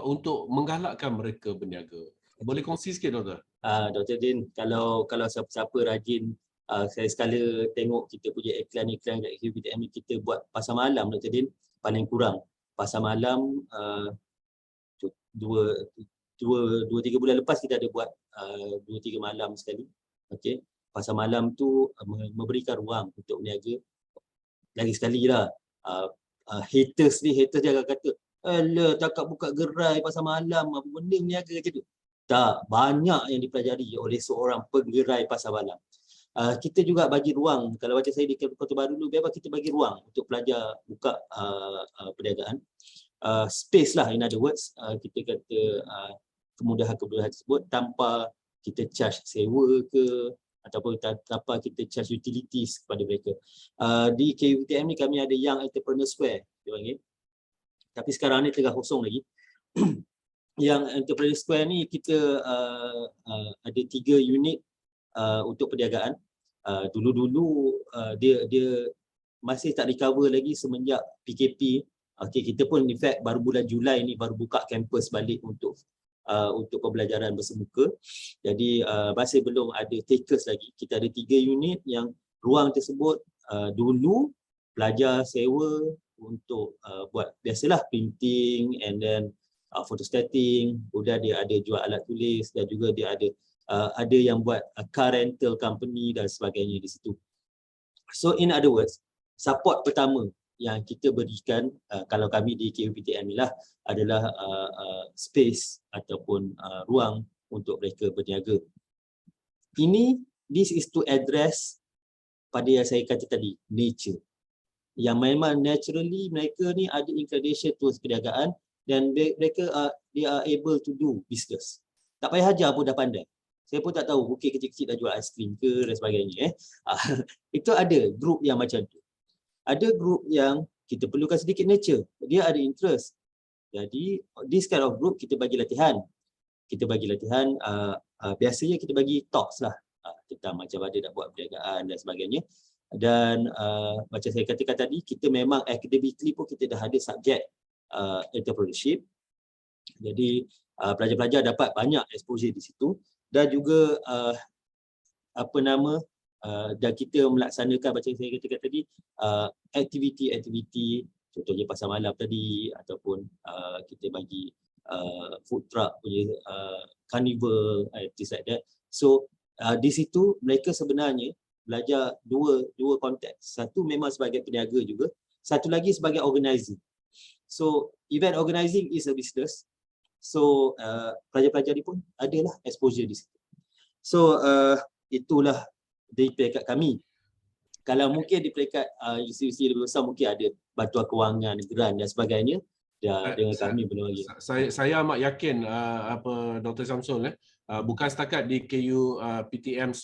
untuk menggalakkan mereka berniaga? Boleh kongsi sikit doktor? Dr. Din, kalau siapa-siapa rajin, saya sekala tengok kita punya iklan-iklan kat KUPTM ni, kita buat pasar malam Dr. Din, paling kurang pasar malam 2-3 bulan lepas kita ada buat 2-3 malam sekali. Okey, pasar malam tu memberikan ruang untuk berniaga. Lagi sekali lah, haters dia akan kata, alah takkan buka gerai pasar malam, apa benda berniaga macam tu. Tak, banyak yang dipelajari oleh seorang penggerai pasar malam. Kita juga bagi ruang, kalau macam saya di Kota Baru dulu, biarlah kita bagi ruang untuk pelajar buka perniagaan. Space lah, in other words, kita kata kemudahan-kemudahan tersebut tanpa kita charge sewa ke, ataupun tanpa kita charge utilities kepada mereka. Di KUPTM ni kami ada Young Entrepreneur Square, dia panggil. Tapi sekarang ni tengah kosong lagi. Yang Entrepreneur Square ni kita ada 3 unit untuk perniagaan. Dulu-dulu dia masih tak recover lagi semenjak PKP. Okey, kita pun in fact baru bulan Julai ni baru buka kampus balik untuk pembelajaran bersemuka. Jadi masih belum ada takers lagi. Kita ada 3 unit yang ruang tersebut dulu pelajar sewa untuk buat biasalah printing and then photostating. Kemudian dia ada jual alat tulis dan juga dia ada yang buat car rental company dan sebagainya di situ. So in other words, support pertama yang kita berikan kalau kami di KUPTM lah adalah space ataupun ruang untuk mereka berniaga. This is to address pada yang saya kata tadi, nature. Yang memang naturally mereka ni ada inclination towards perniagaan dan mereka they are able to do business. Tak payah ajar pun dah pandai. Saya pun tak tahu bukit kecil-kecil dah jual aiskrim ke dan sebagainya. Itu ada grup yang macam tu. Ada grup yang kita perlukan sedikit nature. Dia ada interest. Jadi this kind of group kita bagi latihan. Biasanya kita bagi talks lah. Tentang macam mana nak buat perniagaan dan sebagainya. Dan macam saya katakan tadi, kita memang academically pun kita dah ada subjek entrepreneurship. Jadi pelajar-pelajar dapat banyak exposure di situ. Dan juga dan kita melaksanakan macam saya katakan tadi aktiviti-aktiviti, contohnya pasar malam tadi ataupun kita bagi food truck punya carnival, things like that. So di situ mereka sebenarnya belajar dua konteks. Satu memang sebagai peniaga juga, satu lagi sebagai organizing. So event organizing is a business. So pelajar-pelajar ni pun adalah exposure di situ. So itulah di peringkat kami. Kalau mungkin di peringkat institusi lebih besar mungkin ada bantuan kewangan, grant dan sebagainya. Dengan kami belum lagi. Saya amat yakin Dr. Samsul bukan setakat di KUPTM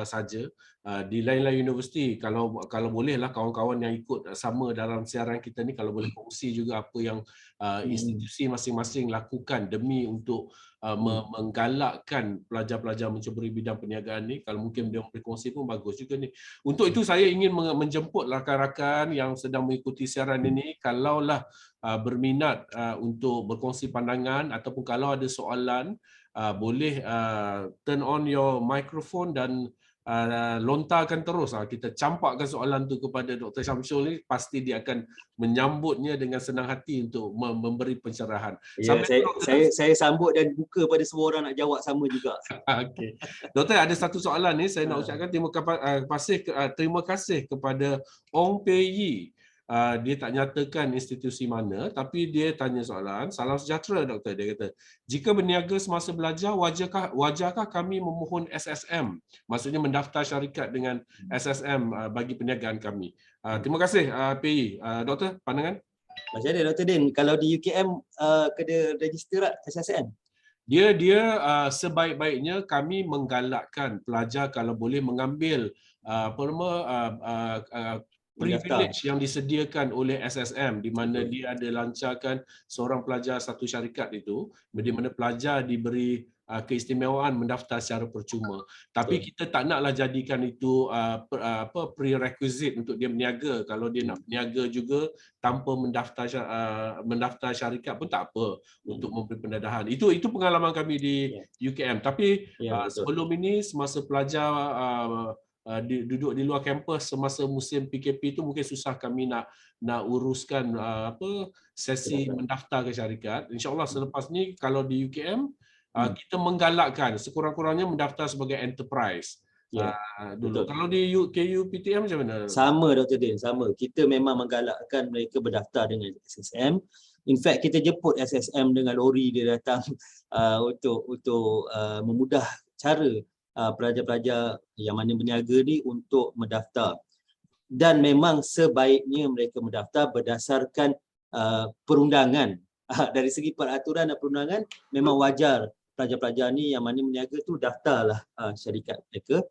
saja, di lain-lain universiti kalau bolehlah kawan-kawan yang ikut sama dalam siaran kita ni kalau boleh kongsi juga apa yang institusi masing-masing lakukan demi untuk menggalakkan pelajar-pelajar menceburi bidang perniagaan ni. Kalau mungkin dia berkongsi pun bagus juga ni. Untuk itu saya ingin menjemput rakan-rakan yang sedang mengikuti siaran ini, kalaulah berminat untuk berkongsi pandangan ataupun kalau ada soalan, boleh turn on your microphone dan lontarkan terus, kita campakkan soalan tu kepada Dr. Syamsul ni, pasti dia akan menyambutnya dengan senang hati untuk memberi pencerahan. Ya, Sampai tu, Doktor. saya sambut dan buka pada semua orang nak jawab sama juga. Okey. Doktor, ada satu soalan ni saya nak ucapkan terima kasih kepada Ong Pei Yi. Dia tak nyatakan institusi mana, tapi dia tanya soalan. Salam sejahtera, Doktor. Dia kata, jika berniaga semasa belajar, wajarkah kami memohon SSM? Maksudnya mendaftar syarikat dengan SSM bagi perniagaan kami. Terima kasih, Pei Yi. Doktor, pandangan? Macam mana Dr. Din? Kalau di UKM kena register tak SSM? Dia sebaik-baiknya kami menggalakkan pelajar kalau boleh mengambil privilege yang disediakan oleh SSM, di mana dia ada lancarkan seorang pelajar satu syarikat itu, di mana pelajar diberi keistimewaan mendaftar secara percuma. Tapi kita tak naklah jadikan itu prerequisite untuk dia berniaga. Kalau dia nak berniaga juga tanpa mendaftar syarikat pun tak apa untuk memberi pendedahan. Itu pengalaman kami di UKM. Tapi sebelum ini, semasa pelajar duduk di luar kampus semasa musim PKP itu, mungkin susah kami nak uruskan sesi mendaftar ke syarikat. InsyaAllah selepas ni kalau di UKM kita menggalakkan sekurang-kurangnya mendaftar sebagai enterprise. Dulu. Kalau di KU PTM macam mana? Sama Dr. Din, sama. Kita memang menggalakkan mereka berdaftar dengan SSM. In fact, kita jemput SSM dengan lori dia datang untuk memudah cara pelajar-pelajar yang mana berniaga ni untuk mendaftar. Dan memang sebaiknya mereka mendaftar berdasarkan perundangan. Dari segi peraturan dan perundangan, memang wajar pelajar-pelajar ni yang mana berniaga tu daftarlah syarikat mereka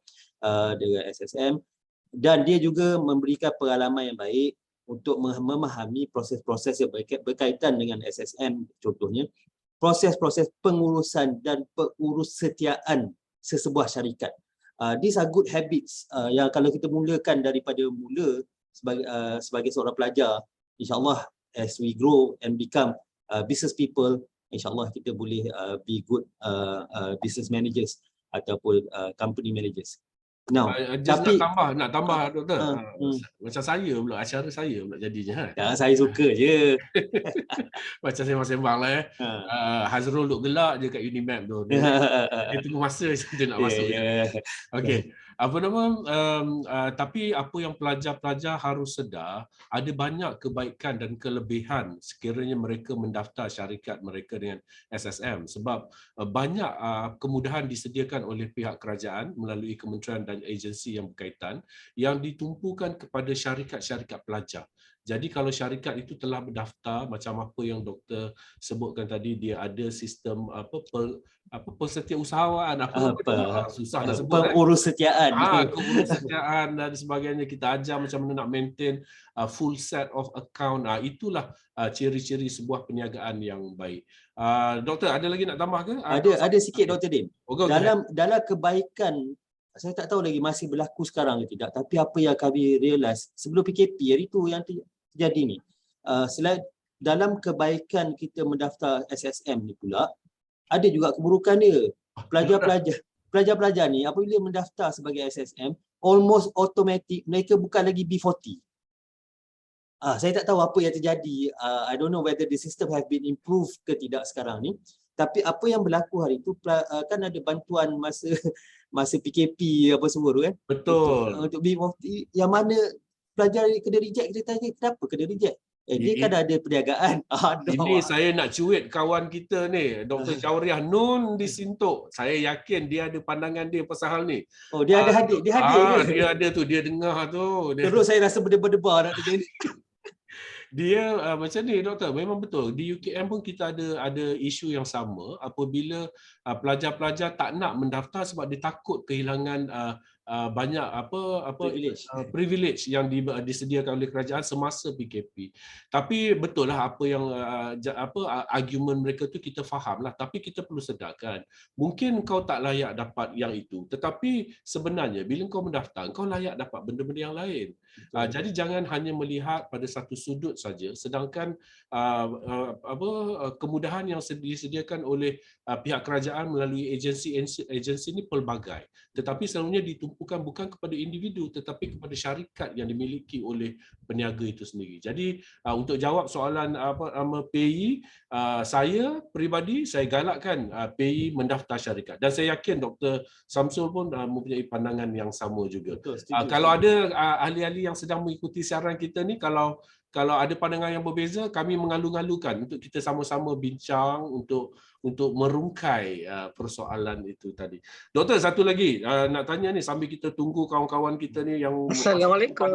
dengan SSM. Dan dia juga memberikan pengalaman yang baik untuk memahami proses-proses yang berkaitan dengan SSM, contohnya proses-proses pengurusan dan pengurusetiaan sesebuah syarikat. These are good habits yang kalau kita mulakan daripada mula sebagai seorang pelajar, insyaAllah as we grow and become business people, insyaAllah kita boleh be good business managers ataupun company managers. Now, tapi nak tambah Doktor. Macam saya pula, acara saya pula jadinya. Ya, saya suka je. Macam sembang-sembang lah Hazrul duk gelak je kat Unimap tu. Dia tunggu masa dia nak masuk. Okey. Tapi apa yang pelajar-pelajar harus sedar, ada banyak kebaikan dan kelebihan sekiranya mereka mendaftar syarikat mereka dengan SSM, sebab banyak kemudahan disediakan oleh pihak kerajaan melalui kementerian dan agensi yang berkaitan yang ditumpukan kepada syarikat-syarikat pelajar. Jadi kalau syarikat itu telah berdaftar, macam apa yang doktor sebutkan tadi, dia ada sistem persetiausahaan susah nak sebut, pengurusetiaan pengurusetiaan dan sebagainya. Kita ajar macam mana nak maintain full set of account. Itulah ciri-ciri sebuah perniagaan yang baik. Doktor, ada lagi nak tambah ke? Ada sikit Dr. Din. Dalam kebaikan, saya tak tahu lagi masih berlaku sekarang ke tidak, tapi apa yang kami realise sebelum PKP hari tu yang terjadi ni, selain dalam kebaikan kita mendaftar SSM ni pula, ada juga keburukan dia. Pelajar-pelajar ni apabila mendaftar sebagai SSM, almost automatic mereka bukan lagi B40. Saya tak tahu apa yang terjadi. I don't know whether the system have been improved ke tidak sekarang ni. Tapi apa yang berlaku hari itu, kan ada bantuan masa PKP apa semua tu kan. Betul. Untuk B40 yang mana pelajar kena reject, kita tanya kenapa kena reject. Dia kan ada perniagaan. Ini saya nak cuit kawan kita ni, Dr. Chauriah Nun di Sintok. Saya yakin dia ada pandangan dia pasal hal ni. Oh, dia ada hadir, dia hadir ke? Dia ada tu, dia dengar tu. Terus saya rasa berdebar-debar nak terjadi. Dia macam ni doktor, memang betul. Di UKM pun kita ada isu yang sama apabila pelajar-pelajar tak nak mendaftar sebab dia takut kehilangan banyak privilege yang disediakan oleh kerajaan semasa PKP. Tapi betul lah apa yang argument mereka tu kita fahamlah, tapi kita perlu sedarkan mungkin kau tak layak dapat yang itu, tetapi sebenarnya bila kau mendaftar kau layak dapat benda-benda yang lain. Jadi jangan hanya melihat pada satu sudut saja, sedangkan kemudahan yang disediakan oleh pihak kerajaan melalui agensi ini pelbagai, tetapi selalunya ditumpu bukan kepada individu tetapi kepada syarikat yang dimiliki oleh peniaga itu sendiri. Jadi untuk jawab soalan PI, saya peribadi saya galakkan PI mendaftar syarikat dan saya yakin Dr. Samsul pun mempunyai pandangan yang sama juga. Betul, setuju, Kalau setuju. ada ahli-ahli yang sedang mengikuti siaran kita ni, kalau ada pandangan yang berbeza, kami mengalu-alukan untuk kita sama-sama bincang untuk merungkai persoalan itu tadi. Doktor, satu lagi nak tanya ni sambil kita tunggu kawan-kawan kita ni yang Assalamualaikum.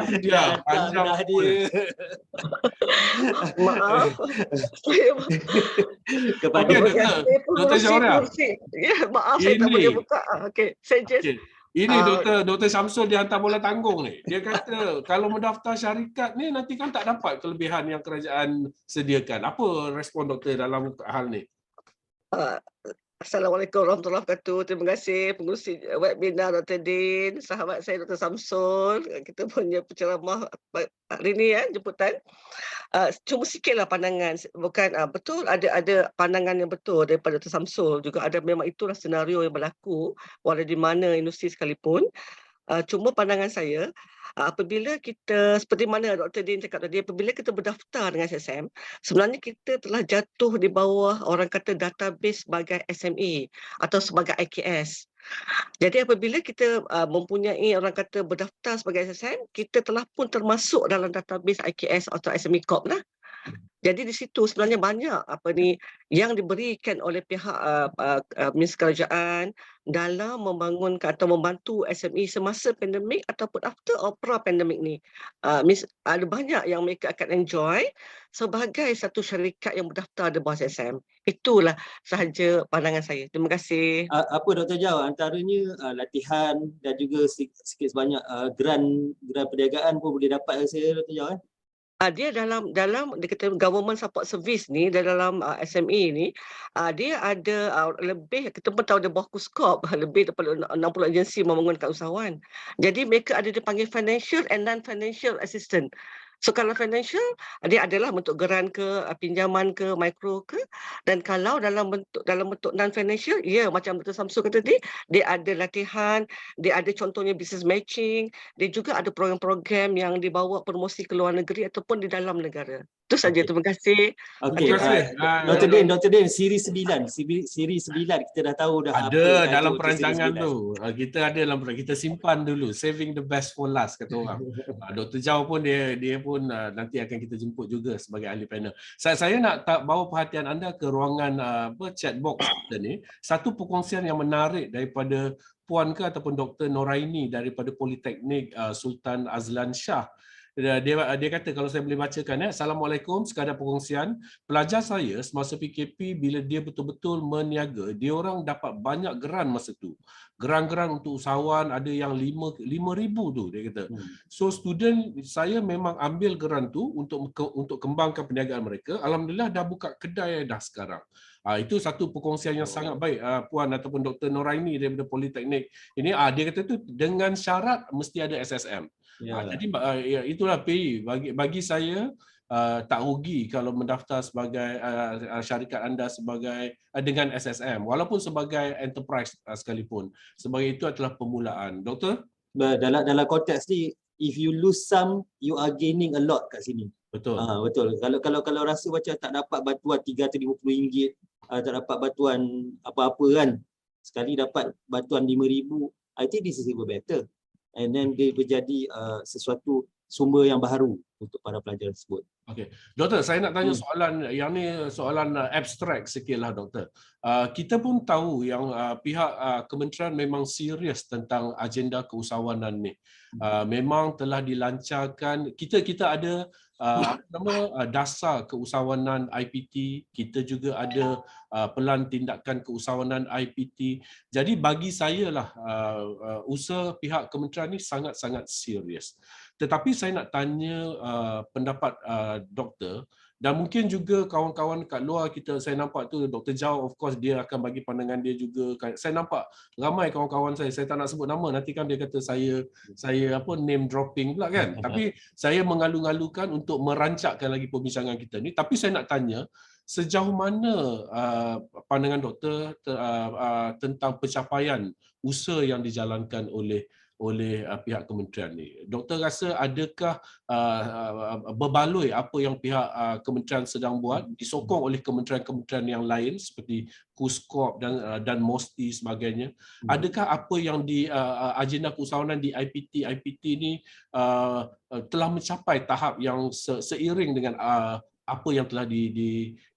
itu dia panjang dah dia. Maaf. Saya Kepada Okey, terima kasih Dr. pengurusi, Syauria. pengurusi. Ya, maaf saya tak Ini. boleh buka. Okey, saya just Okey. Ini Dr. Samsul dia hantar bola tanggung ni. Dia kata kalau mendaftar syarikat ni nanti kan tak dapat kelebihan yang kerajaan sediakan. Apa respon doktor dalam hal ni? Assalamualaikum warahmatullahi wabarakatuh. Terima kasih pengurusi webinar Dr. Din, sahabat saya Dr. Samsul. Kita punya penceramah hari ini jemputan. Cuma sikitlah pandangan, bukan betul ada pandangan yang betul daripada Dr. Samsul, juga ada, memang itulah senario yang berlaku walau di mana industri sekalipun. Cuma pandangan saya, apabila kita, seperti mana Dr. Din cakap tadi, apabila kita berdaftar dengan SSM, sebenarnya kita telah jatuh di bawah orang kata database sebagai SME atau sebagai IKS. Jadi apabila kita mempunyai orang kata berdaftar sebagai SSM, kita telah pun termasuk dalam database IKS atau SME Corp lah. Jadi di situ sebenarnya banyak yang diberikan oleh pihak kerajaan dalam membangunkan atau membantu SME semasa pandemik ataupun after or pra-pandemik ni. Ada banyak yang mereka akan enjoy sebagai satu syarikat yang berdaftar di bawah SSM. Itulah sahaja pandangan saya. Terima kasih. Apa Dr. Jau, antaranya latihan dan juga sikit sebanyak grant perniagaan pun boleh dapat saya Dr. Jau. Dia dalam dia kata government support service ni, dalam SME ni, dia ada lebih, kita pun tahu dia bawah KUSKOP, lebih daripada 60 agensi membangunkan usahawan. Jadi mereka ada dipanggil financial and non-financial assistant. So kalau financial, dia adalah bentuk geran ke, pinjaman ke, mikro ke, dan kalau dalam bentuk non-financial, ya macam Dr. Samsul kata tadi, dia ada latihan, dia ada contohnya business matching, dia juga ada program-program yang dibawa promosi ke luar negeri ataupun di dalam negara. Itu saja, terima kasih. Okey, Dr. Din, siri 9 kita dah tahu dah ada apa dalam perancangan tu. Kita ada dalam kita simpan dulu, saving the best for last kata orang. Dr. Jau pun dia pun nanti akan kita jemput juga sebagai ahli panel. Saya nak bawa perhatian anda ke ruangan chat box kita ni. Satu perkongsian yang menarik daripada Puan ke ataupun Dr. Noraini daripada Politeknik Sultan Azlan Shah. Dia kata, kalau saya boleh bacakan, Assalamualaikum, sekadar perkongsian. Pelajar saya semasa PKP, bila dia betul-betul meniaga, dia orang dapat banyak geran masa tu. Geran-geran untuk usahawan ada yang 5,000 tu, dia kata. So student saya memang ambil geran tu untuk kembangkan perniagaan mereka. Alhamdulillah dah buka kedai dah sekarang. Itu satu perkongsian yang sangat baik Puan ataupun Dr. Noraini daripada Politeknik. Ini dia kata tu dengan syarat mesti ada SSM. Jadi itulah PI. Bagi saya tak rugi kalau mendaftar sebagai syarikat anda sebagai dengan SSM walaupun sebagai enterprise sekalipun. Sebagai itu adalah permulaan. Doktor? Dalam konteks ni, if you lose some, you are gaining a lot kat sini. Betul. Betul. Kalau rasa macam tak dapat bantuan RM350, tak dapat bantuan apa-apa kan, sekali dapat bantuan RM5,000, I think this is even better. And then dia menjadi sesuatu sumber yang baru untuk para pelajar tersebut. Okey. Doktor, saya nak tanya soalan yang ni, soalan abstrak sikitlah doktor. Kita pun tahu yang pihak kementerian memang serius tentang agenda keusahawanan ni. Memang telah dilancarkan, kita ada dasar keusahawanan IPT, kita juga ada pelan tindakan keusahawanan IPT. Jadi bagi saya lah usaha pihak kementerian ni sangat-sangat serius. Tetapi saya nak tanya pendapat doktor dan mungkin juga kawan-kawan kat luar saya nampak tu Dr. Jau, of course dia akan bagi pandangan dia juga. Saya nampak ramai kawan-kawan saya tak nak sebut nama, nanti kan dia kata saya name dropping pula kan. Tapi saya mengalu-alukan untuk merancakkan lagi perbincangan kita ni. Tapi saya nak tanya, sejauh mana pandangan doktor tentang pencapaian usaha yang dijalankan oleh pihak kementerian ni? Doktor rasa adakah berbaloi apa yang pihak kementerian sedang buat disokong oleh kementerian-kementerian yang lain seperti KUSKOP dan MOSTI sebagainya? Adakah apa yang di agenda keusahawanan di IPT ni telah mencapai tahap yang seiring dengan apa yang telah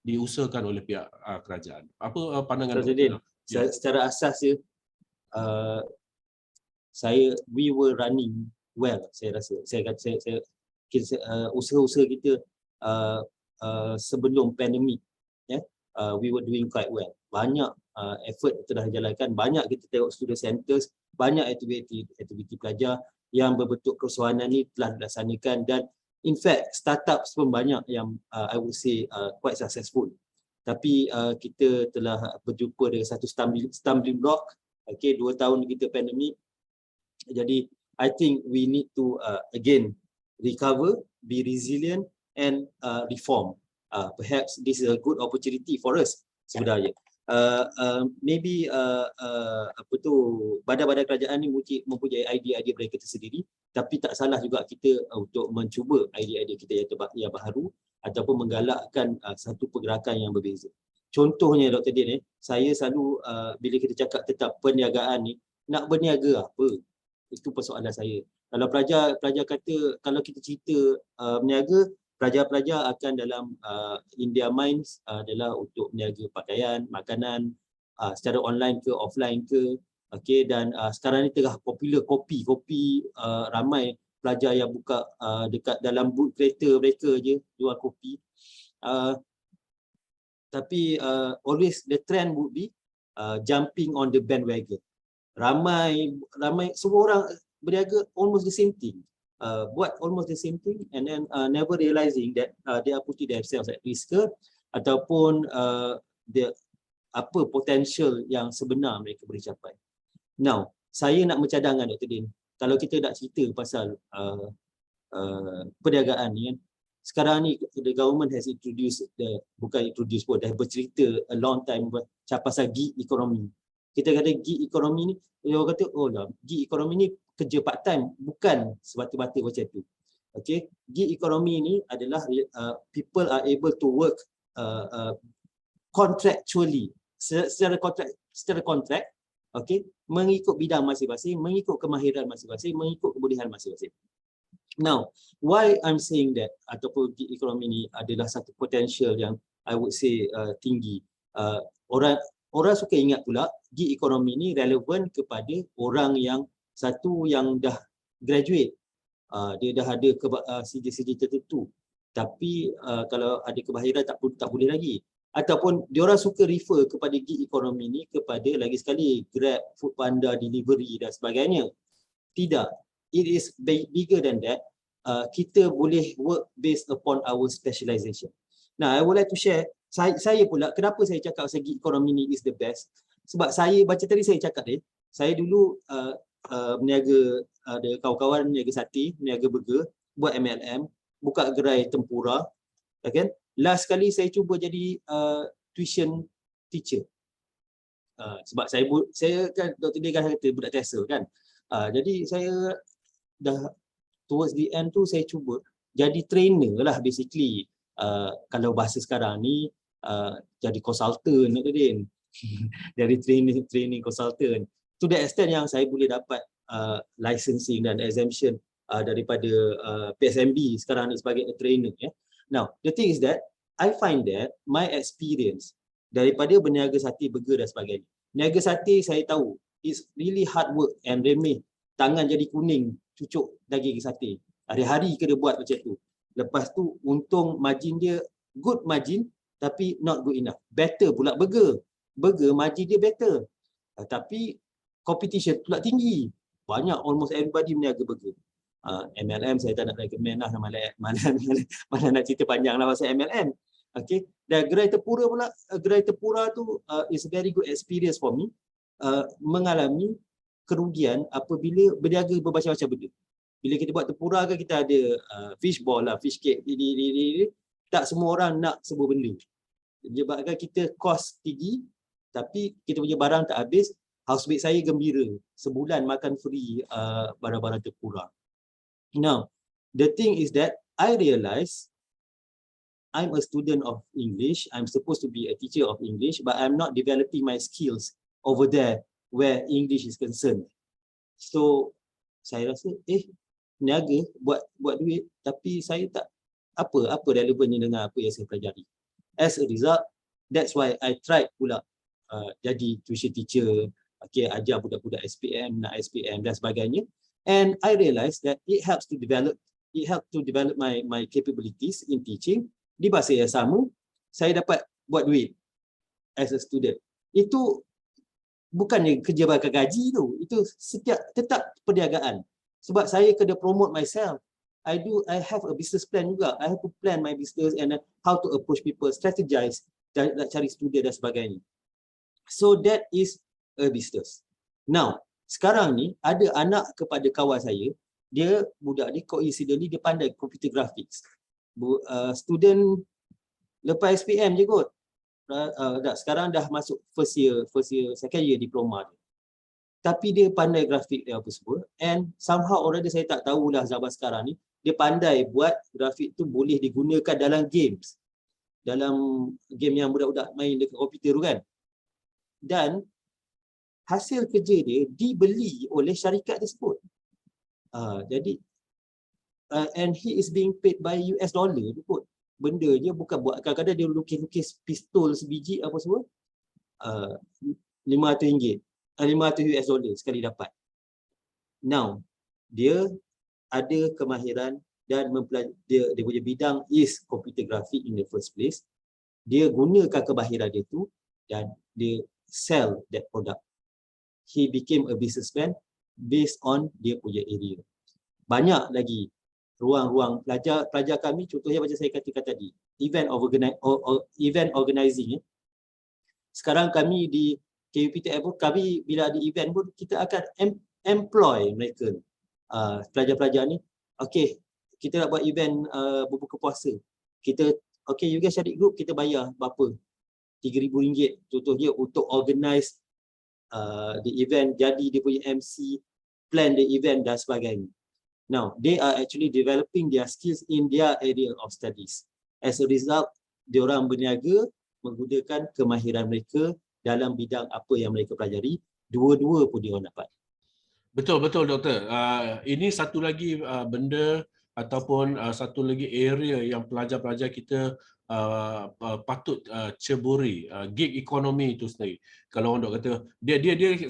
diusahakan oleh pihak kerajaan? Apa pandangan Dr. Din, Ya. secara asas uh, we were running well, saya rasa. Usaha-usaha kita sebelum pandemik, we were doing quite well. Banyak effort telah dijalankan, banyak kita tengok student centers, banyak aktiviti pelajar yang berbentuk kesusahanan ni telah dilaksanakan, dan in fact startups pun banyak yang I would say quite successful. Tapi kita telah berjumpa dengan satu stumbling block. 2 tahun kita pandemik. Jadi I think we need to again recover, be resilient and reform. Perhaps this is a good opportunity for us sebenarnya. Maybe badan-badan kerajaan ni mempunyai idea-idea mereka tersendiri, tapi tak salah juga kita untuk mencuba idea-idea kita yang baharu ataupun menggalakkan satu pergerakan yang berbeza. Contohnya Dr. Din, saya selalu bila kita cakap tentang perniagaan ni, nak berniaga apa? Itu persoalan saya. Kalau pelajar kata, kalau kita cerita berniaga, pelajar-pelajar akan dalam in their minds adalah untuk berniaga pakaian, makanan, secara online ke offline ke. Dan sekarang ni tengah popular kopi, ramai pelajar yang buka dekat dalam booth kereta mereka je jual kopi. Tapi always the trend would be jumping on the bandwagon. Ramai semua orang berniaga almost the same thing, buat almost the same thing, and then never realizing that they are putting themselves at risk ke, ataupun apa potential yang sebenar mereka boleh capai. Now, saya nak mencadangkan Dr. Din, kalau kita nak cerita pasal perniagaan ni kan, sekarang ni the government has introduced, bukan introduce pun, dah bercerita a long time pasal gig economy. Kita kata gig economy ni, orang kata gig economy ni kerja part time, bukan semata-mata macam tu. Gig economy ni adalah people are able to work contractually, secara kontrak, mengikut bidang masing-masing, mengikut kemahiran masing-masing, mengikut kebolehan masing-masing. Now, why I'm saying that ataupun gig economy ni adalah satu potential yang I would say tinggi. Orang suka ingat pula gig economy ni relevan kepada orang yang dah graduate. Dia dah ada sijil-sijil tertentu. Tapi kalau ada kemahiran tak boleh lagi. Ataupun diorang suka refer kepada gig economy ni kepada lagi sekali Grab, Foodpanda, delivery dan sebagainya. Tidak. It is bigger than that. Kita boleh work based upon our specialization. Now, I would like to share, saya pula, kenapa saya cakap gig economy ni is the best? Sebab saya, baca tadi saya cakap saya dulu berniaga, ada kawan-kawan berniaga sate, berniaga burger, buat MLM, buka gerai tempura. Last kali saya cuba jadi tuition teacher. Sebab saya kan Dr. Dia kan kata budak TESA kan. Jadi saya dah towards the end tu saya cuba jadi trainer lah basically. Kalau bahasa sekarang ni jadi consultant Dr. Din. Jadi training consultant. To the extent yang saya boleh dapat licensing dan exemption daripada PSMB sekarang ni sebagai a trainer. Now, the thing is that I find that my experience daripada berniaga sate, burger dan sebagainya. Niaga sate saya tahu it's really hard work and remeh. Tangan jadi kuning cucuk daging sate. Hari-hari kena buat macam tu. Lepas tu untung margin dia good margin tapi not good enough. Better pula burger. Burger margin dia better. Tapi competition pula tinggi. Banyak, almost everybody berniaga burger. MLM saya tak nak recommend lah, mana nak cerita panjang lah pasal MLM. Dan gerai tempura pula, gerai tempura tu is a very good experience for me. Mengalami kerugian apabila berniaga bermacam-macam benda. Bila kita buat tempura kan kita ada fish ball lah, fish cake, tak semua orang nak semua benda. Menyebabkan kita kos tinggi tapi kita punya barang tak habis. Housemate saya gembira, sebulan makan free, barang-barang terkurang. Now, the thing is that I realise I'm a student of English. I'm supposed to be a teacher of English, but I'm not developing my skills over there where English is concerned. So, saya rasa, niaga buat duit, tapi saya tak apa relevannya dengan apa yang saya pelajari. As a result, that's why I tried pula jadi tuition teacher, ajar budak-budak SPM, nak SPM dan sebagainya. And I realised that it helps to develop my capabilities in teaching. Di masa yang sama, saya dapat buat duit as a student. Itu bukannya kerja bakal gaji tu, itu tetap perniagaan. Sebab saya kena promote myself. I have a business plan juga. I have to plan my business and how to approach people, strategize, nak cari student dan sebagainya. So that is a business. Now, sekarang ni ada anak kepada kawan saya, budak ni coincidentally dia pandai computer graphics. Student lepas SPM je kot. Sekarang dah masuk first year, second year diploma dia. Tapi dia pandai grafik dia apa semua, and somehow already saya tak tahulah zaman sekarang ni dia pandai buat grafik tu boleh digunakan dalam games. Dalam game yang budak-budak main dekat komputer tu kan. Dan hasil kerja dia dibeli oleh syarikat tersebut. Jadi and he is being paid by US dollar tu kot. Benda dia bukan buat, kadang-kadang dia lukis pistol sebiji apa semua, RM500, $500 sekali dapat. Now, dia ada kemahiran dan dia punya bidang is computer graphic in the first place. Dia gunakan kemahiran dia tu dan dia sell that product. He became a businessman based on dia punya area. Banyak lagi ruang-ruang pelajar kami, contohnya macam saya katakan tadi, event organizing. Sekarang kami di KUPTF pun, kami bila ada event pun kita akan employ mereka, pelajar-pelajar ni. Okay, kita nak buat event berbuka puasa. Okay, you guys cari group, kita bayar berapa? RM3,000 contohnya untuk organize the event, jadi dia punya MC, plan the event dan sebagainya. Now, they are actually developing their skills in their area of studies. As a result, diorang berniaga menggunakan kemahiran mereka dalam bidang apa yang mereka pelajari. Dua-dua pun diorang dapat. Betul doktor. Ini satu lagi benda ataupun satu lagi area yang pelajar-pelajar kita patut ceburi, gig economy itu sendiri. Kalau orang kata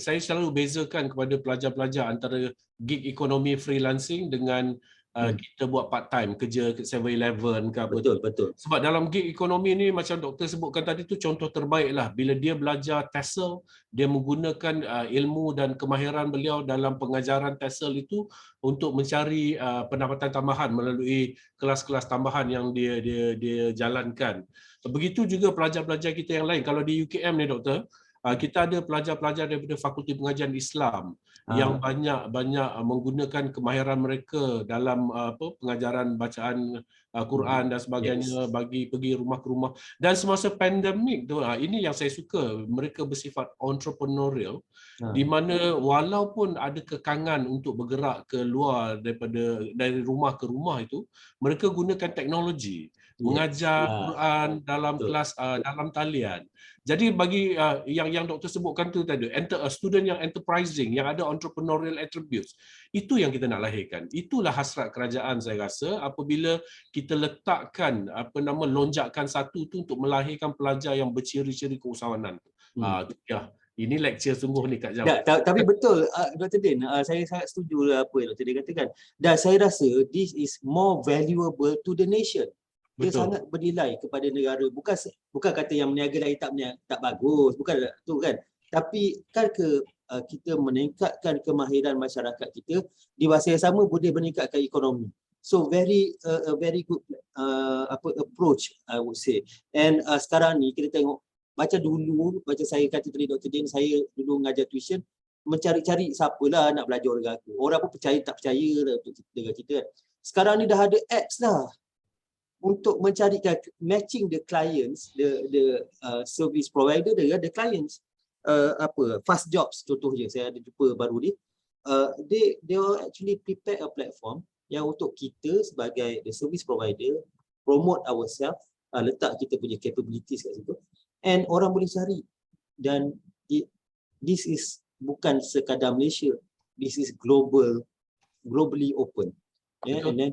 saya selalu bezakan kepada pelajar-pelajar antara gig economy freelancing dengan kita buat part time kerja 7-Eleven ke apa. Betul. Sebab dalam gig economy ni macam doktor sebutkan tadi tu contoh terbaik lah, bila dia belajar TESOL, dia menggunakan ilmu dan kemahiran beliau dalam pengajaran TESOL itu untuk mencari pendapatan tambahan melalui kelas-kelas tambahan yang dia jalankan. Begitu juga pelajar-pelajar kita yang lain. Kalau di UKM ni doktor, kita ada pelajar-pelajar daripada Fakulti Pengajian Islam yang banyak menggunakan kemahiran mereka dalam pengajaran bacaan Quran dan sebagainya, bagi pergi rumah ke rumah. Dan semasa pandemik tu, ini yang saya suka, mereka bersifat entrepreneurial, di mana walaupun ada kekangan untuk bergerak ke luar dari rumah ke rumah itu, mereka gunakan teknologi mengajar Quran dalam kelas dalam talian. Jadi bagi yang doktor sebutkan tu tadi, student yang enterprising, yang ada entrepreneurial attributes, itu yang kita nak lahirkan. Itulah hasrat kerajaan saya rasa apabila kita letakkan lonjakan satu tu untuk melahirkan pelajar yang berciri-ciri keusahawanan. Ini lecture sungguh ni Kak Jam. Tapi betul Dr. Din, saya sangat setuju apa yang Dr. Din katakan. Dan saya rasa this is more valuable to the nation. Dia sangat bernilai kepada negara. Bukan kata yang meniaga lagi tak bagus, bukan tu kan. Tapi kan kita meningkatkan kemahiran masyarakat kita, di masa yang sama boleh meningkatkan ekonomi. So very good approach I would say. And sekarang ni kita tengok macam dulu, macam saya kata tadi Dr. Din, saya dulu mengajar tuition, mencari-cari siapalah nak belajar dengan aku. Orang pun percaya tak percaya dengan kita. Sekarang ni dah ada apps lah. untuk mencarikan matching the clients, the service provider dengan the clients. Fast Jobs contohnya, saya ada jumpa baru ni. They will actually prepare a platform yang untuk kita sebagai the service provider promote ourselves, letak kita punya capabilities kat situ, and orang boleh cari. Dan this is bukan sekadar Malaysia, this is globally open. Yeah, and then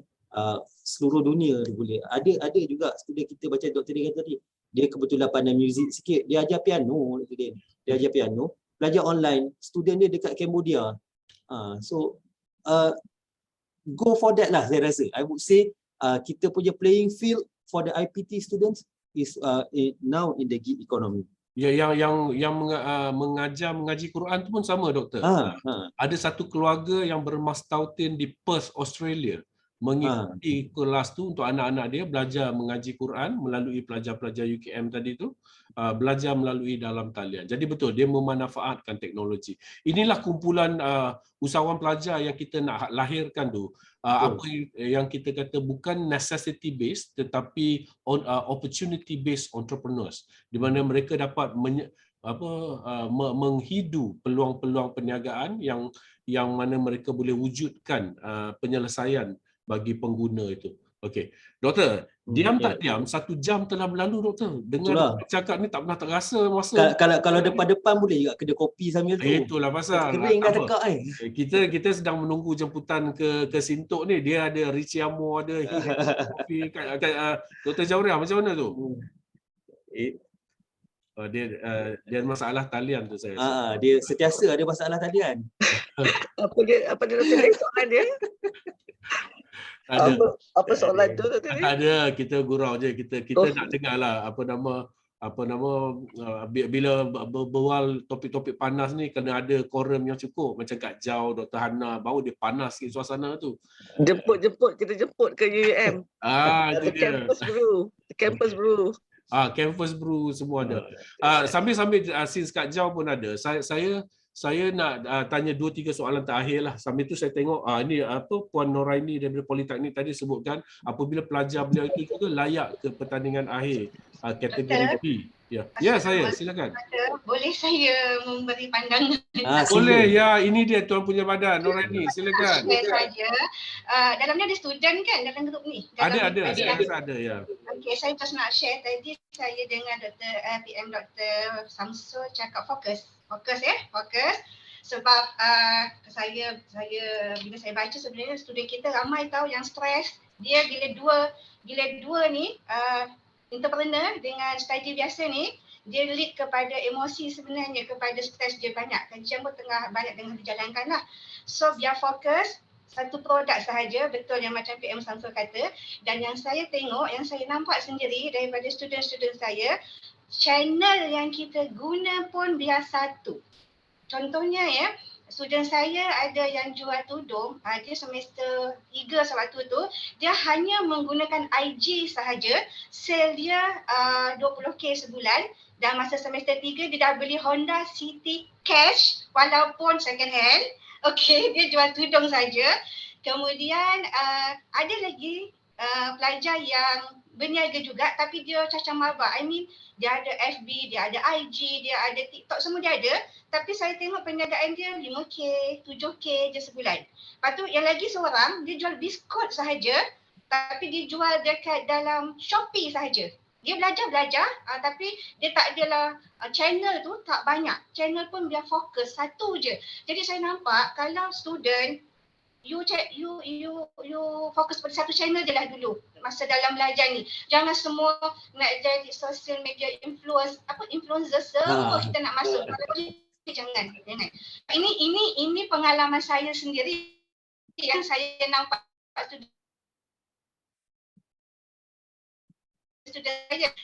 seluruh dunia dia boleh. Ada juga student kita baca Dr. Din tadi, dia kebetulan pandai muzik sikit, dia ajar piano, Dr. Din. Dia ajar piano, belajar online, student dia dekat Cambodia. Go for that lah, saya rasa. I would say kita punya playing field for the IPT students is now in the gig economy. Ya, yang mengaji Quran tu pun sama, doktor. Ada satu keluarga yang bermastautin di Perth, Australia, mengikuti kelas tu untuk anak-anak dia belajar mengaji Quran melalui pelajar-pelajar UKM tadi tu, belajar melalui dalam talian. Jadi betul, dia memanfaatkan teknologi. Inilah kumpulan usahawan pelajar yang kita nak lahirkan tu. Apa yang kita kata bukan necessity based tetapi opportunity based entrepreneurs, di mana mereka dapat menghidu peluang-peluang perniagaan yang mana mereka boleh wujudkan penyelesaian bagi pengguna itu. Okey, doktor, diam tak diam 1 jam telah berlalu, doktor. Dengan cakap ni tak pernah terasa masa. Kalau depan-depan boleh juga kedai kopi sambil tu. Itulah pasal. Kering dah dekat Kita sedang menunggu jemputan ke Sintok ni. Dia ada Richie Amo, ada kopi Dr. Jauria, macam mana tu? Dia masalah talian tu saya. Dia sentiasa ada masalah talian. Apa dia soalan dia? Apa soalan tu tadi? Ada, kita gurau je, kita nak dengarlah apa nama bila berbual topik-topik panas ni kena ada quorum yang cukup, macam Kak Jau, Dr. Hana, baru dia panas sikit suasana tu. Kita jemput ke UUM. Itu dia. Campus brew. Campus brew semua ada. Sambil since Kak Jau pun ada. Saya nak tanya 2-3 soalan terakhir lah. Sambil tu saya tengok ini Puan Noraini daripada Politeknik tadi sebutkan apabila pelajar beliau itu juga layak ke pertandingan akhir kategori B. Ya, saya silakan. Boleh saya memberi pandangan? Boleh ya, ini dia tuan punya badan Noraini, silakan. Saja. Dalamnya ada student kan dalam grup ni? Ada ya. Okey, saya just nak share tadi saya dengan PM Dr. Samsul cakap fokus sebab saya bila saya baca sebenarnya student kita ramai tahu yang stres dia gila dua ni entrepreneur dengan study biasa ni dia lead kepada emosi sebenarnya, kepada stres dia banyak. Kajian pun tengah banyak dengan dijalankan lah. So biar fokus satu produk sahaja, betul yang macam PM Samsul kata, dan yang saya tengok, yang saya nampak sendiri daripada student-student saya, channel yang kita guna pun biar satu. Contohnya ya, student saya ada yang jual tudung, dia semester 3 sewaktu tu, dia hanya menggunakan IG sahaja, sale dia 20k sebulan, dan masa semester 3 dia dah beli Honda City cash walaupun second hand. Okey, dia jual tudung saja. Kemudian ada lagi pelajar yang berniaga juga tapi dia cacah maba. I mean dia ada FB, dia ada IG, dia ada TikTok, semua dia ada. Tapi saya tengok perniagaan dia 5k, 7k je sebulan. Lepas tu yang lagi seorang dia jual biskut sahaja tapi dia jual dekat dalam Shopee sahaja. Dia belajar tapi dia tak adalah channel tu tak banyak. Channel pun biar fokus satu je. Jadi saya nampak kalau student you fokus pada satu channel je lah dulu masa dalam belajar ni. Jangan semua nak jadi social media influencer semua kita nak masuk. Jangan. Ini pengalaman saya sendiri yang saya nampak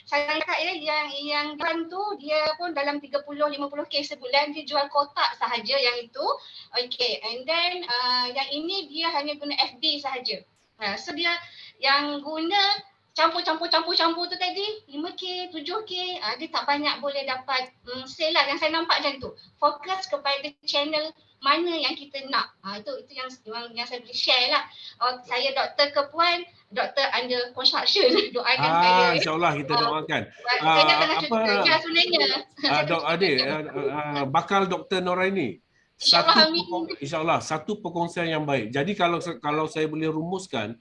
saya cakap yang kan tu dia pun dalam 30-50k sebulan, dia jual kotak sahaja yang itu. Okay, and then yang ini dia hanya guna FB sahaja. So dia yang guna campur tu tadi 5k, 7k, dia tak banyak boleh dapat sale lah. Yang saya nampak macam tu. Fokus kepada channel mana yang kita nak. Itu yang saya boleh share lah. Saya Dr. ke Puan, Dr. under construction. Doakan saya. InsyaAllah kita doakan. Saya tengah cuti kerja sebenarnya. Dok Adik, bakal Dr. Noraini. InsyaAllah satu perkongsian yang baik. Jadi kalau saya boleh rumuskan,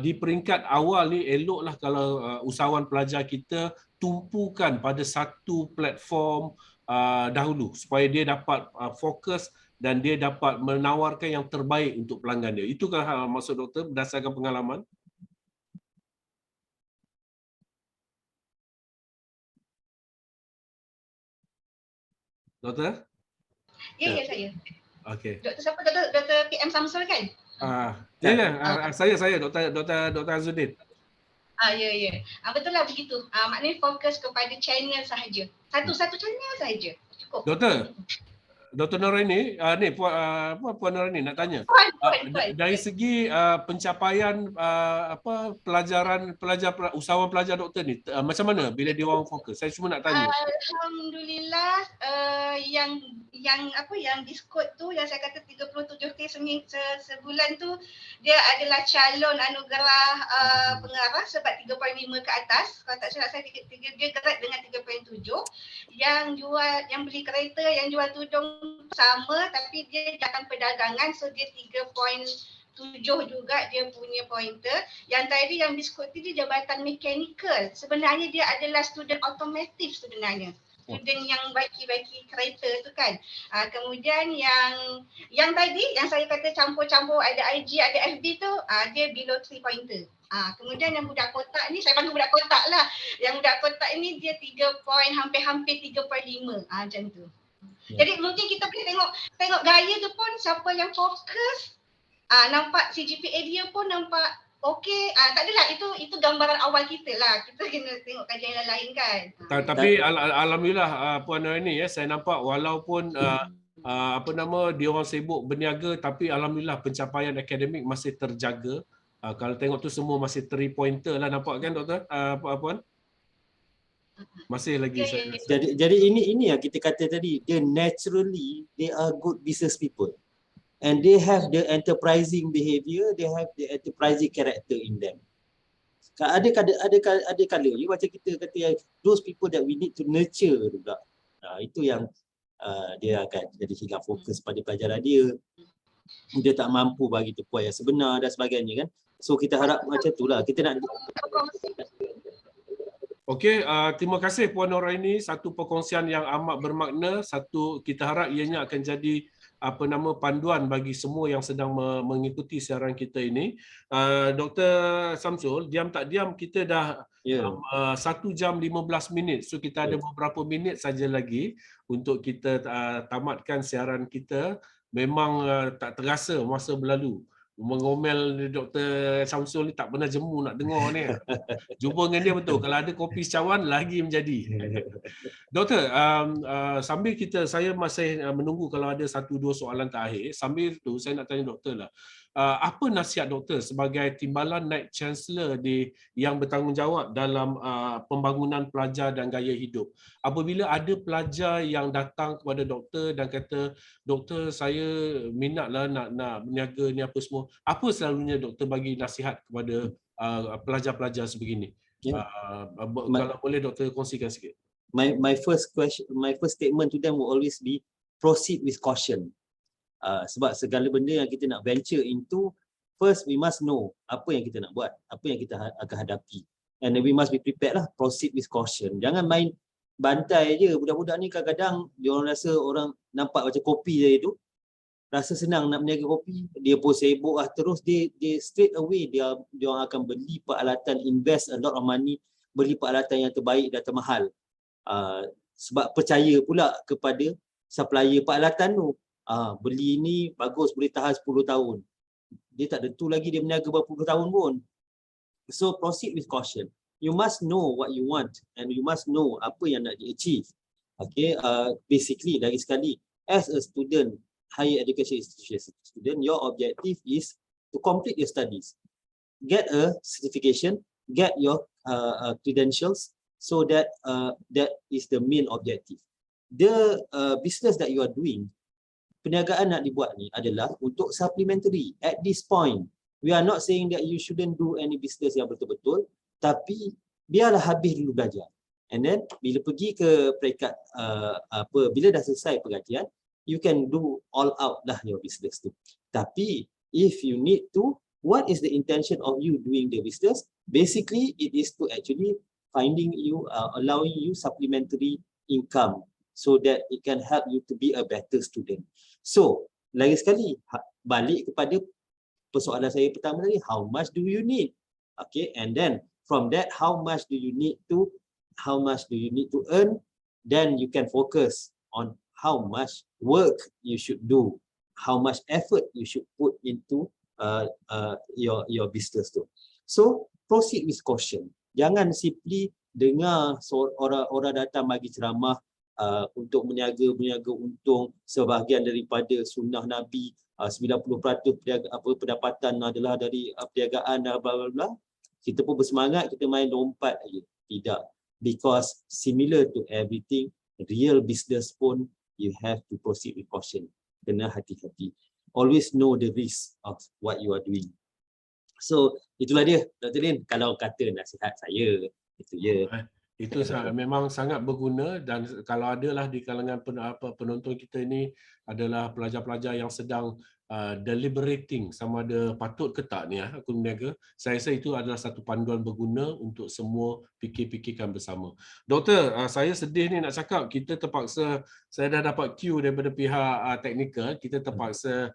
di peringkat awal ni eloklah kalau usahawan pelajar kita tumpukan pada satu platform dahulu supaya dia dapat fokus dan dia dapat menawarkan yang terbaik untuk pelanggan dia. Itukah maksud doktor berdasarkan pengalaman? Doktor? Ya, saya. Okey. Doktor siapa? Doktor PM Samsul kan? Saya Dr. Azuddin. Ya. Betul lah begitu. Maknanya fokus kepada channel sahaja. Satu channel sahaja. Cukup. Dr. Noraini, Puan Noraini nak tanya. Dari segi pencapaian usahawan pelajar doktor ni, macam mana bila dia orang fokus? Saya cuma nak tanya. Alhamdulillah, yang diskot tu yang saya kata 37K sebulan tu, dia adalah calon anugerah pengarah sebab 3.5 ke atas. Kalau tak silap saya dia gerak dengan 3.7. Yang beli kereta, yang jual tudung sama tapi dia datang perdagangan, so dia 3.7 juga dia punya pointer. Yang tadi yang diskot tu dia jabatan mechanical. Sebenarnya dia adalah student otomotif sebenarnya. Student yang baki-baki kereta tu kan. Kemudian yang tadi yang saya kata campur-campur ada IG ada FB tu, dia below 3 pointer. Kemudian yang budak kotak ni, saya panggil budak kotak lah. Yang budak kotak ni dia 3 point, hampir 3.5. Macam tu. Jadi mungkin kita boleh tengok gaya tu pun siapa yang fokus, nampak CGPA dia pun nampak okey. Tak adalah, itu gambaran awal kita lah. Kita kena tengok kajian yang lain kan. Tapi alhamdulillah Puan Noraini, saya nampak walaupun dia orang sibuk berniaga tapi alhamdulillah pencapaian akademik masih terjaga. Kalau tengok tu semua masih 3 pointer lah, nampak kan doktor? Puan? Masih lagi. Jadi ini yang kita kata tadi, they naturally they are good business people and they have the enterprising behavior, they have the enterprising character in them. Ada kala ni macam kita kata those people that we need to nurture juga. Itu yang dia akan jadi hilang fokus pada pelajaran dia tak mampu bagi tepuan yang sebenar dan sebagainya kan. So kita harap macam itulah, kita nak. Okey, terima kasih Puan Noraini, satu perkongsian yang amat bermakna. Satu, kita harap ianya akan jadi panduan bagi semua yang sedang mengikuti siaran kita ini. Dr. Samsul, diam tak diam kita dah 1 jam 15 minit. So kita ada beberapa minit saja lagi untuk kita tamatkan siaran kita. Memang tak terasa masa berlalu. Mengomel Dr. Samsul ni tak pernah jemu nak dengar ni. Jumpa dengan dia betul. Kalau ada kopi cawan lagi menjadi. Doktor, sambil saya masih menunggu kalau ada 1-2 soalan terakhir. Sambil tu saya nak tanya doktor lah. Apa nasihat doktor sebagai timbalan Naib Chancellor yang bertanggungjawab dalam pembangunan pelajar dan gaya hidup? Apabila ada pelajar yang datang kepada doktor dan kata, doktor saya minatlah nak berniaga ni apa semua. Apa selalunya doktor bagi nasihat kepada pelajar-pelajar sebegini? Kalau boleh doktor kongsikan sikit. My first statement to them will always be proceed with caution. Sebab segala benda yang kita nak venture into, first we must know apa yang kita nak buat, apa yang kita akan hadapi, and then we must be prepared lah. Proceed with caution. Jangan main bantai je. Budak-budak ni kadang-kadang dia orang rasa orang nampak macam kopi je tu, rasa senang nak berniaga kopi, dia pun sibuk terus dia straight away dia orang akan beli peralatan, invest a lot of money, beli peralatan yang terbaik dan termahal. Sebab percaya pula kepada supplier peralatan tu. Beli ni bagus, boleh tahan 10 tahun. Dia tak tentu lagi dia berniaga berapa puluh tahun pun. So proceed with caution. You must know what you want and you must know apa yang nak di-achieve. Okay, basically lagi sekali, as a student, higher education institution student, your objective is to complete your studies. Get a certification, get your credentials, so that that is the main objective. The business that you are doing, perniagaan nak dibuat ni adalah untuk supplementary. At this point, we are not saying that you shouldn't do any business yang betul-betul, tapi biarlah habis dulu belajar. And then bila pergi ke peringkat bila dah selesai pengajian, you can do all out lah your business tu. Tapi if you need to, what is the intention of you doing the business? Basically, it is to actually finding you, allowing you supplementary income so that it can help you to be a better student. So, lagi sekali, balik kepada persoalan saya pertama tadi, how much do you need? Okay, and then from that, how much do you need to earn? Then you can focus on how much work you should do, how much effort you should put into your business tu. So proceed with caution. Jangan simply dengar orang datang bagi ceramah untuk meniaga untung sebahagian daripada sunnah Nabi, 90% pendapatan adalah dari perniagaan dan bla bla bla. Kita pun bersemangat, kita main lompat aja. Tidak. Because similar to everything, real business pun you have to proceed with caution. Kena hati-hati. Always know the risk of what you are doing. So itulah dia, Dr. Din. Kalau kata nasihat saya, itu je. Itu memang sangat berguna, dan kalau adalah di kalangan penonton kita ini adalah pelajar-pelajar yang sedang deliberating sama ada patut ke tak ni aku meniaga, saya rasa itu adalah satu panduan berguna untuk semua fikir-fikirkan bersama. Doktor, saya sedih ni nak cakap, kita terpaksa, saya dah dapat cue daripada pihak teknikal, kita terpaksa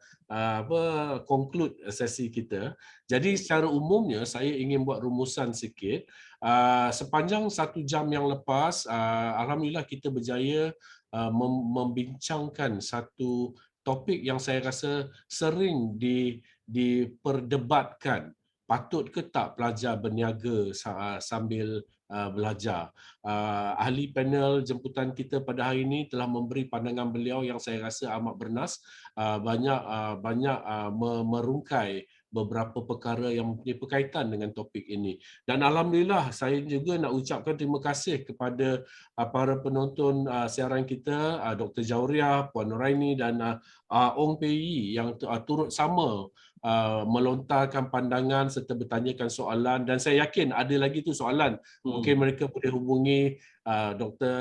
conclude sesi kita. Jadi secara umumnya saya ingin buat rumusan sikit. Sepanjang 1 jam yang lepas, alhamdulillah kita berjaya membincangkan satu topik yang saya rasa sering diperdebatkan. Patut ke tak pelajar berniaga sambil belajar? Ahli panel jemputan kita pada hari ini telah memberi pandangan beliau yang saya rasa amat bernas, banyak merungkai beberapa perkara yang mempunyai berkaitan dengan topik ini. Dan alhamdulillah saya juga nak ucapkan terima kasih kepada para penonton siaran kita, Dr. Jauriah, Puan Nuraini dan Ong Pei yang turut sama melontarkan pandangan serta bertanyakan soalan, dan saya yakin ada lagi tu soalan. Mungkin mereka boleh hubungi Dr.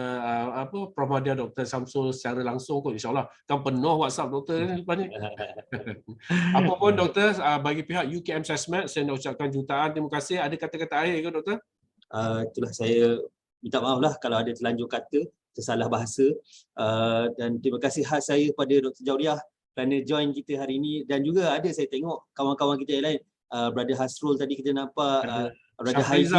Prof. Madya, Dr. Samsul secara langsung kot, insyaAllah. Kan penuh WhatsApp doktor ni lepas ni. Apa pun doktor, bagi pihak UKM Sesmed saya nak ucapkan jutaan terima kasih. Ada kata-kata akhir ke doktor? Itulah, saya minta maaf lah kalau ada terlanjur kata, tersalah bahasa, dan terima kasih khas saya pada Dr. Jauriah kerana join kita hari ini, dan juga ada saya tengok kawan-kawan kita yang lain, Brother Hasrul tadi kita nampak, Brother Haidi,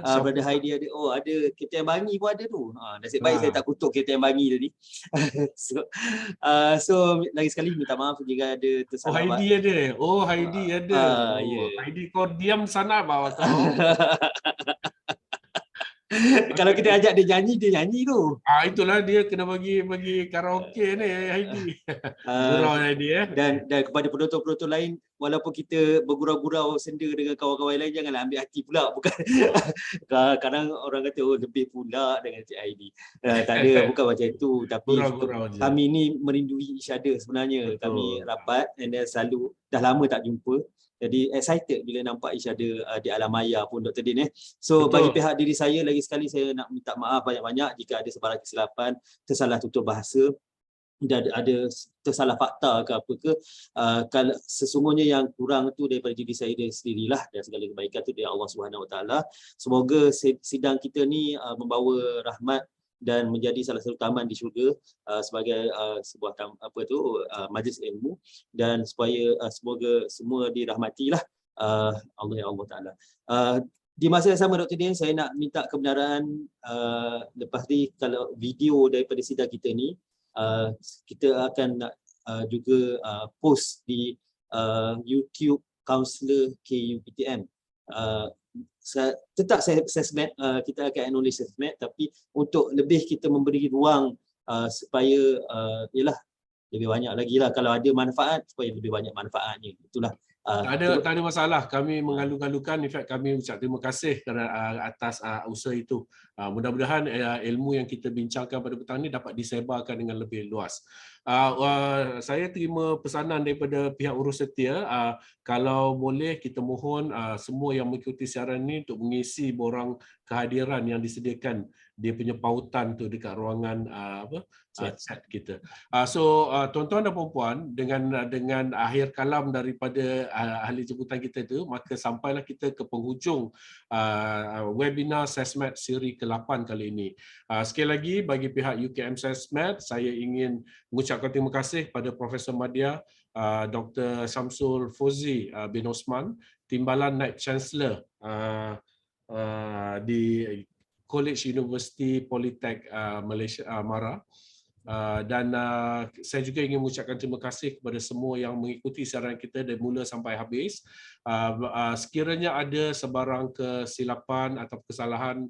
Brother Haidi ada, ada Kapten Bangi pun ada tu. Nasib baik saya tak kutuk Kapten Bangi tadi. So lagi sekali minta maaf jika ada tersalah. Haidi ada. Haidi ada. Yeah. Haidi kau diam sana bawa kau. Kalau kita ajak dia nyanyi tu. Itulah dia kena bagi karaoke ni Haidi. Gurau Haidi Dan kepada penonton-penonton lain, walaupun kita bergurau-gurau senda dengan kawan-kawan lain, janganlah ambil hati pula. Bukan kadang orang kata lebih pula dengan Cik Haidi. Tak ada, bukan macam itu. Tapi kami ni merindui each other sebenarnya. Betul. Kami rapat and then selalu dah lama tak jumpa. Jadi excited bila nampak each other di alam maya pun Dr. Din. So betul. Bagi pihak diri saya, lagi sekali saya nak minta maaf banyak-banyak jika ada sebarang kesilapan, tersalah tutur bahasa, dan ada tersalah fakta ke apa ke. Kalau sesungguhnya yang kurang tu daripada diri saya sendirilah, dan segala kebaikan tu dari Allah Subhanahu Wa Taala. Semoga sidang kita ni membawa rahmat dan menjadi salah satu taman di syurga sebagai sebuah majlis ilmu, dan supaya semoga semua dirahmatilah Allah ya Allah Taala. Di masa yang sama Dr. Din, saya nak minta kebenaran lepas ni kalau video daripada sidang kita ni kita akan juga post di YouTube Counselor KUPTM. Tetap Sesmed, kita akan acknowledge Sesmed, tapi untuk lebih kita memberi ruang supaya lebih banyak lagi lah, kalau ada manfaat supaya lebih banyak manfaatnya. Itulah Tak ada masalah. Kami mengalu-alukan. In fact, kami ucap terima kasih atas usaha itu. Mudah-mudahan ilmu yang kita bincangkan pada petang ini dapat disebarkan dengan lebih luas. Saya terima pesanan daripada pihak urus setia. Kalau boleh, kita mohon semua yang mengikuti siaran ini untuk mengisi borang kehadiran yang disediakan dia punya pautan tu dekat ruangan chat kita. So tuan-tuan dan puan-puan, dengan akhir kalam daripada ahli jemputan kita itu, maka sampailah kita ke penghujung webinar SESMAD siri ke-8 kali ini. Sekali lagi bagi pihak UKM SESMAD, saya ingin mengucapkan terima kasih pada Profesor Madya, Dr. Syamsul Fauzi bin Osman, Timbalan Naib Chancellor di College University Politek Malaysia Mara. Dan saya juga ingin mengucapkan terima kasih kepada semua yang mengikuti siaran kita dari mula sampai habis. Sekiranya ada sebarang kesilapan atau kesalahan,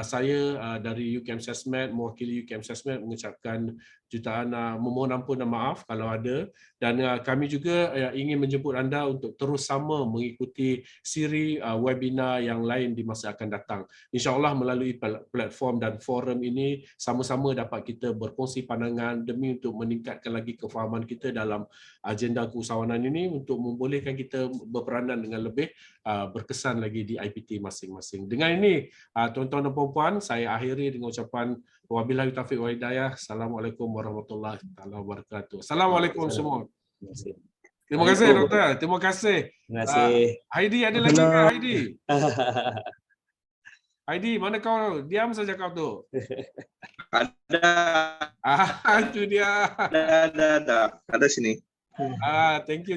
saya dari UKM SESMAD, mewakili UKM SESMAD mengucapkan jutaan memohon ampun dan maaf kalau ada. Dan kami juga ingin menjemput anda untuk terus sama mengikuti siri webinar yang lain di masa akan datang. InsyaAllah melalui platform dan forum ini sama-sama dapat kita berkongsi pandangan demi untuk meningkatkan lagi kefahaman kita dalam agenda keusahawanan ini untuk membolehkan kita berperanan dengan lebih berkesan lagi di IPT masing-masing. Dengan ini, tuan-tuan dan puan-puan, saya akhiri dengan ucapan wabillahi taufiq wal hidayah. Assalamualaikum warahmatullahi wabarakatuh. Assalamualaikum semua. Terima kasih doktor. Terima kasih. Terima kasih. Heidi ada lagi ke Heidi? Heidi, mana kau? Diam saja kau tu. Ada. Itu dia. Ada sini.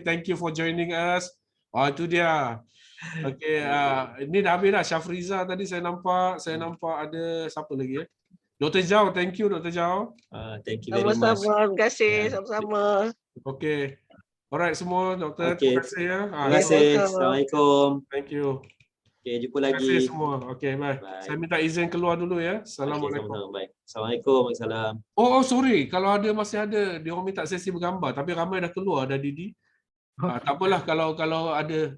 Thank you for joining us. Itu dia. Okey, ini dah habis dah. Syafriza tadi saya nampak ada siapa lagi ya? Dr. Zhao, thank you Dr. Zhao. Thank you very much. Sama-sama, terima kasih, sama-sama. Okey. Alright semua doktor, Okey. terima kasih ya. Terima kasih. Assalamualaikum. Thank you. Okay, jumpa Terima kasih lagi. semua. Okey, bye. Bye. Saya minta izin keluar dulu ya. Okay, Assalamualaikum. sama-sama. Baik. Assalamualaikum. Waalaikumsalam. Oh, sorry. Kalau masih ada, dia orang minta sesi bergambar. Tapi ramai dah keluar, dah Didi. Tak apalah kalau ada.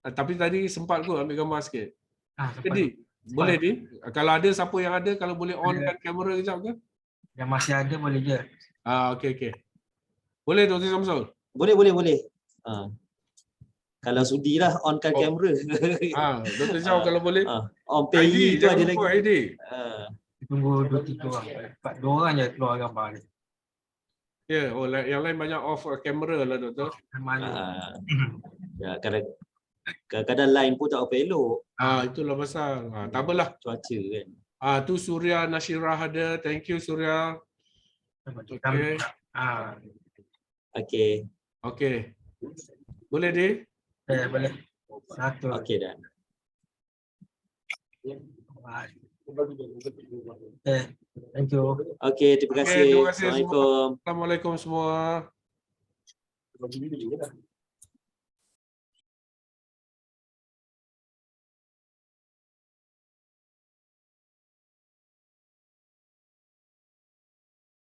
Tapi tadi sempat kot ambil gambar sikit. Jadi, boleh Di? Kalau ada, siapa yang ada, kalau boleh onkan kamera kejap ke? Yang masih ada boleh je. Okey. Boleh Dr. Syamsul? Boleh. Kalau sudilah onkan kamera. Dr. Zhao kalau boleh. On pay ID, tu jangan ada lupa lagi. ID. Tunggu 2-3 orang. 4 orang je keluar gambar ni. Ya, yang lain banyak off kamera lah Doktor. Malu. Ya, kadang-kadang line pun tak apa elok. Itulah pasal. Tak apalah. Cuaca kan. Tu Surya Nashirah ada. Thank you Surya. Okey. Okey. Boleh Di? Boleh. Satu. Okey dah. Thank you. Okey, terima kasih. Terima kasih semua. Assalamualaikum. Assalamualaikum semua.